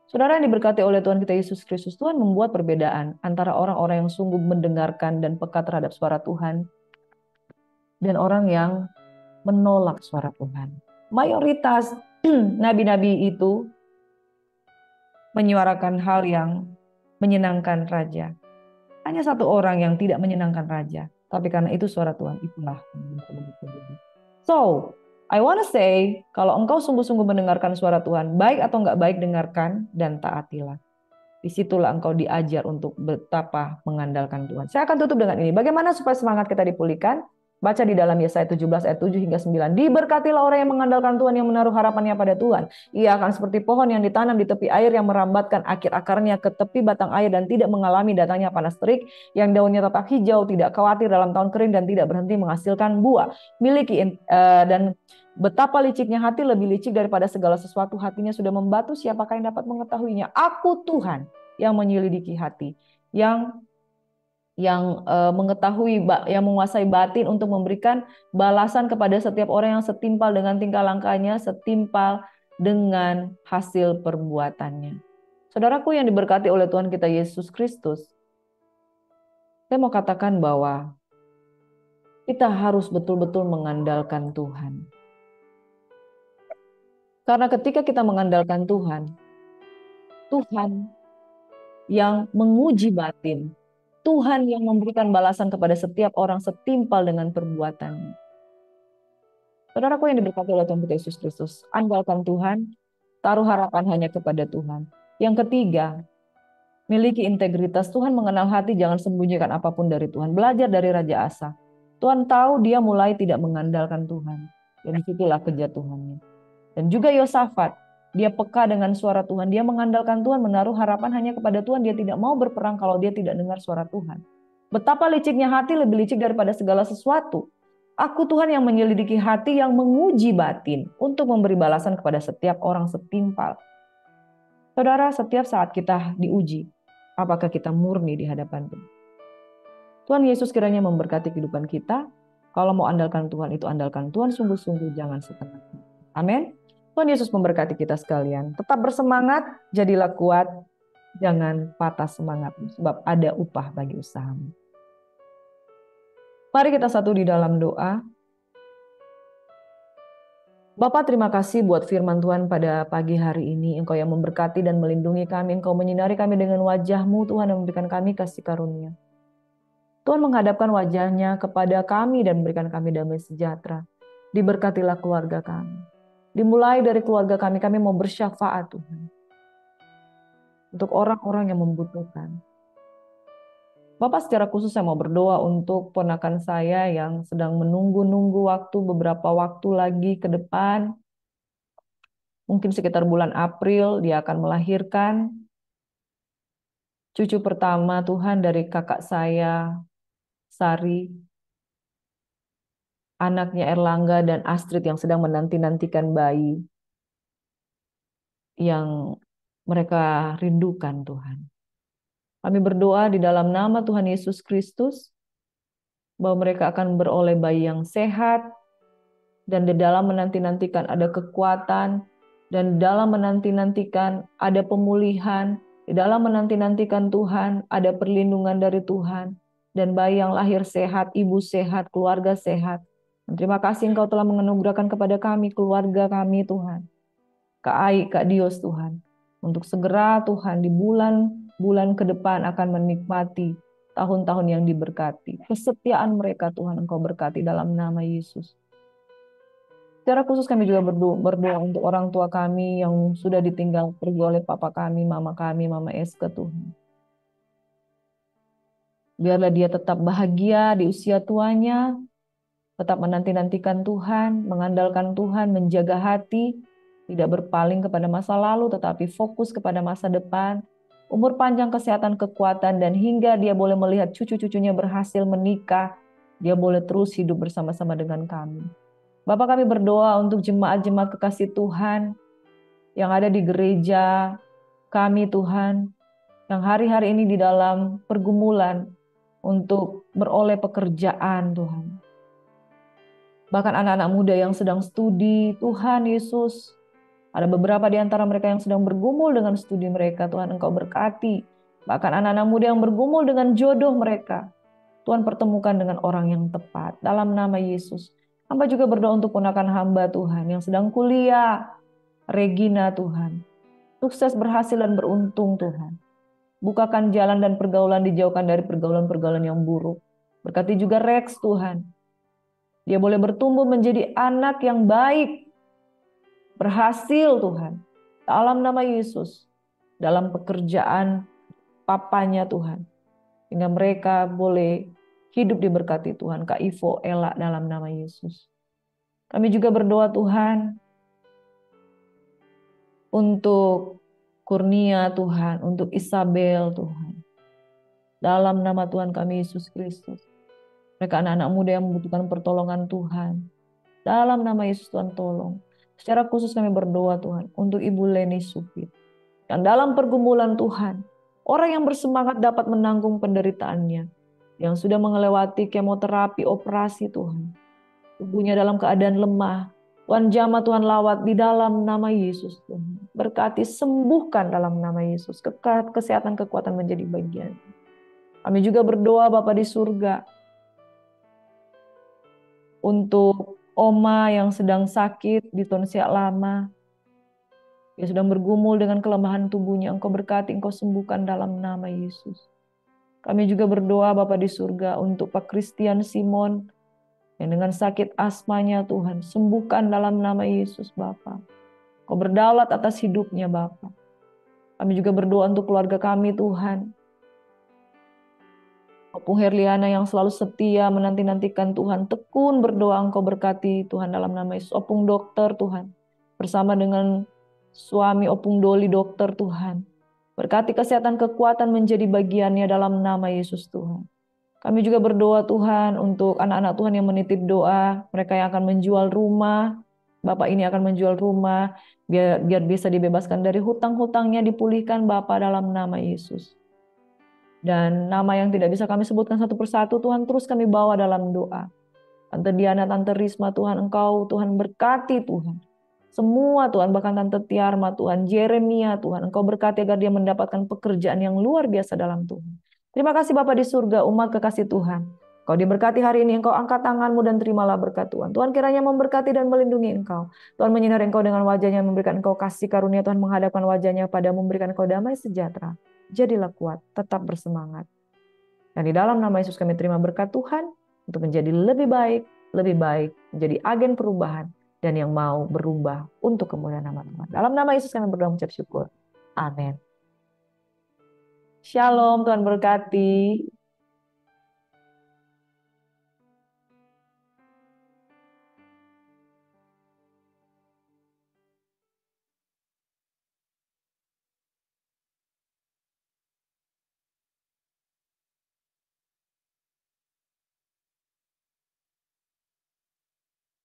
Saudara yang diberkati oleh Tuhan kita Yesus Kristus, Tuhan membuat perbedaan antara orang-orang yang sungguh mendengarkan dan peka terhadap suara Tuhan dan orang yang menolak suara Tuhan. Mayoritas nabi-nabi itu menyuarakan hal yang menyenangkan raja. Hanya satu orang yang tidak menyenangkan raja. Tapi karena itu suara Tuhan, itulah yang terjadi. So, I want to say, kalau engkau sungguh-sungguh mendengarkan suara Tuhan, baik atau enggak baik, dengarkan dan taatilah. Disitulah engkau diajar untuk betapa mengandalkan Tuhan. Saya akan tutup dengan ini. Bagaimana supaya semangat kita dipulihkan? Baca di dalam Yesaya 17 ayat 7 hingga 9. Diberkatilah orang yang mengandalkan Tuhan, yang menaruh harapannya pada Tuhan. Ia akan seperti pohon yang ditanam di tepi air, yang merambatkan akar-akarnya ke tepi batang air dan tidak mengalami datangnya panas terik, yang daunnya tetap hijau, tidak khawatir dalam tahun kering dan tidak berhenti menghasilkan buah. Dan betapa liciknya hati, lebih licik daripada segala sesuatu. Hatinya sudah membatu, siapakah yang dapat mengetahuinya? Aku Tuhan yang menyelidiki hati, yang mengetahui, yang menguasai batin untuk memberikan balasan kepada setiap orang yang setimpal dengan tingkah langkahnya, setimpal dengan hasil perbuatannya. Saudaraku yang diberkati oleh Tuhan kita Yesus Kristus, saya mau katakan bahwa kita harus betul-betul mengandalkan Tuhan. Karena ketika kita mengandalkan Tuhan, Tuhan yang menguji batin, Tuhan yang memberikan balasan kepada setiap orang setimpal dengan perbuatannya. Saudaraku yang diberkati oleh Tuhan Yesus Kristus, andalkan Tuhan, taruh harapan hanya kepada Tuhan. Yang ketiga, miliki integritas. Tuhan mengenal hati, jangan sembunyikan apapun dari Tuhan. Belajar dari Raja Asa. Tuhan tahu dia mulai tidak mengandalkan Tuhan. Dan disitulah kejatuhannya. Dan juga Yosafat, dia peka dengan suara Tuhan. Dia mengandalkan Tuhan, menaruh harapan hanya kepada Tuhan. Dia tidak mau berperang kalau dia tidak dengar suara Tuhan. Betapa liciknya hati, lebih licik daripada segala sesuatu. Aku Tuhan yang menyelidiki hati, yang menguji batin untuk memberi balasan kepada setiap orang setimpal. Saudara, setiap saat kita diuji, apakah kita murni di hadapan Tuhan? Tuhan Yesus kiranya memberkati kehidupan kita. Kalau mau andalkan Tuhan, itu andalkan Tuhan sungguh-sungguh, jangan setengah. Amin. Tuhan Yesus memberkati kita sekalian. Tetap bersemangat, jadilah kuat, jangan patah semangat, sebab ada upah bagi usahamu. Mari kita satu di dalam doa. Bapa, terima kasih buat firman Tuhan pada pagi hari ini. Engkau yang memberkati dan melindungi kami. Engkau menyinari kami dengan wajah-Mu, Tuhan, yang memberikan kami kasih karunia. Tuhan menghadapkan wajahnya kepada kami dan memberikan kami damai sejahtera. Diberkatilah keluarga kami. Dimulai dari keluarga kami mau bersyafaat, Tuhan. Untuk orang-orang yang membutuhkan. Bapak, secara khusus saya mau berdoa untuk ponakan saya yang sedang menunggu-nunggu waktu, beberapa waktu lagi ke depan. Mungkin sekitar bulan April dia akan melahirkan cucu pertama, Tuhan, dari kakak saya, Sari, anaknya Erlangga dan Astrid yang sedang menanti-nantikan bayi yang mereka rindukan, Tuhan. Kami berdoa di dalam nama Tuhan Yesus Kristus bahwa mereka akan beroleh bayi yang sehat, dan di dalam menanti-nantikan ada kekuatan, dan di dalam menanti-nantikan ada pemulihan, di dalam menanti-nantikan Tuhan ada perlindungan dari Tuhan, dan bayi yang lahir sehat, ibu sehat, keluarga sehat. Dan terima kasih Engkau telah menganugerahkan kepada kami, keluarga kami Tuhan, Kak Ai, Kak Dios Tuhan, untuk segera Tuhan di bulan-bulan ke depan akan menikmati tahun-tahun yang diberkati. Kesetiaan mereka Tuhan Engkau berkati dalam nama Yesus. Secara khusus kami juga berdoa untuk orang tua kami yang sudah ditinggal pergi oleh papa kami, Mama Eska Tuhan. Biarlah dia tetap bahagia di usia tuanya, tetap menanti-nantikan Tuhan, mengandalkan Tuhan, menjaga hati, tidak berpaling kepada masa lalu, tetapi fokus kepada masa depan, umur panjang, kesehatan, kekuatan, dan hingga dia boleh melihat cucu-cucunya berhasil menikah, dia boleh terus hidup bersama-sama dengan kami. Bapak, kami berdoa untuk jemaat-jemaat kekasih Tuhan yang ada di gereja kami Tuhan, yang hari-hari ini di dalam pergumulan untuk beroleh pekerjaan Tuhan. Bahkan anak-anak muda yang sedang studi, Tuhan Yesus, ada beberapa di antara mereka yang sedang bergumul dengan studi mereka, Tuhan Engkau berkati. Bahkan anak-anak muda yang bergumul dengan jodoh mereka, Tuhan pertemukan dengan orang yang tepat. Dalam nama Yesus. Hamba juga berdoa untuk ponakan hamba Tuhan yang sedang kuliah. Regina Tuhan. Sukses, berhasil, dan beruntung Tuhan. Bukakan jalan dan pergaulan, dijauhkan dari pergaulan-pergaulan yang buruk. Berkati juga Rex Tuhan. Dia boleh bertumbuh menjadi anak yang baik. Berhasil Tuhan. Dalam nama Yesus. Dalam pekerjaan papanya Tuhan. Sehingga mereka boleh hidup diberkati Tuhan. Kak Ivo, Ella, dalam nama Yesus. Kami juga berdoa Tuhan untuk Kurnia Tuhan, untuk Isabel Tuhan. Dalam nama Tuhan kami Yesus Kristus. Mereka anak-anak muda yang membutuhkan pertolongan Tuhan. Dalam nama Yesus Tuhan tolong. Secara khusus kami berdoa Tuhan untuk Ibu Leni Supit. Yang dalam pergumulan Tuhan, orang yang bersemangat dapat menanggung penderitaannya. Yang sudah melewati kemoterapi, operasi Tuhan. Tubuhnya dalam keadaan lemah. Tuhan jamah, Tuhan lawat di dalam nama Yesus Tuhan. Berkati, sembuhkan dalam nama Yesus. Kesehatan, kekuatan menjadi bagian. Kami juga berdoa Bapa di surga. Untuk Oma yang sedang sakit di tonsil lama. Dia sedang bergumul dengan kelemahan tubuhnya. Engkau berkati, Engkau sembuhkan dalam nama Yesus. Kami juga berdoa Bapa di surga untuk Pak Christian Simon yang dengan sakit asmanya Tuhan. Sembuhkan dalam nama Yesus Bapa. Kau berdaulat atas hidupnya Bapa. Kami juga berdoa untuk keluarga kami Tuhan. Opung Herliana yang selalu setia menanti-nantikan Tuhan. Tekun berdoa Engkau berkati Tuhan dalam nama Yesus. Opung dokter Tuhan. Bersama dengan suami Opung Doli dokter Tuhan. Berkati kesehatan kekuatan menjadi bagiannya dalam nama Yesus Tuhan. Kami juga berdoa Tuhan untuk anak-anak Tuhan yang menitip doa. Mereka yang akan menjual rumah. Bapak ini akan menjual rumah. Biar bisa dibebaskan dari hutang-hutangnya. Dipulihkan Bapak dalam nama Yesus. Dan nama yang tidak bisa kami sebutkan satu persatu, Tuhan terus kami bawa dalam doa. Tante Diana, Tante Risma, Tuhan Engkau, Tuhan berkati Tuhan. Semua Tuhan, bahkan Tante Tiarma, Tuhan, Jeremia, Tuhan. Engkau berkati agar dia mendapatkan pekerjaan yang luar biasa dalam Tuhan. Terima kasih Bapa di surga, umat kekasih Tuhan. Kau diberkati hari ini, engkau angkat tanganmu dan terimalah berkat Tuhan. Tuhan kiranya memberkati dan melindungi engkau. Tuhan menyinari engkau dengan wajahnya, memberikan engkau kasih karunia. Tuhan menghadapkan wajahnya pada memberikan engkau damai sejahtera. Jadilah kuat, tetap bersemangat. Dan di dalam nama Yesus kami terima berkat Tuhan untuk menjadi lebih baik, menjadi agen perubahan, dan yang mau berubah untuk kemuliaan nama Tuhan. Dalam nama Yesus kami berdoa mengucap syukur. Amin. Shalom, Tuhan berkati.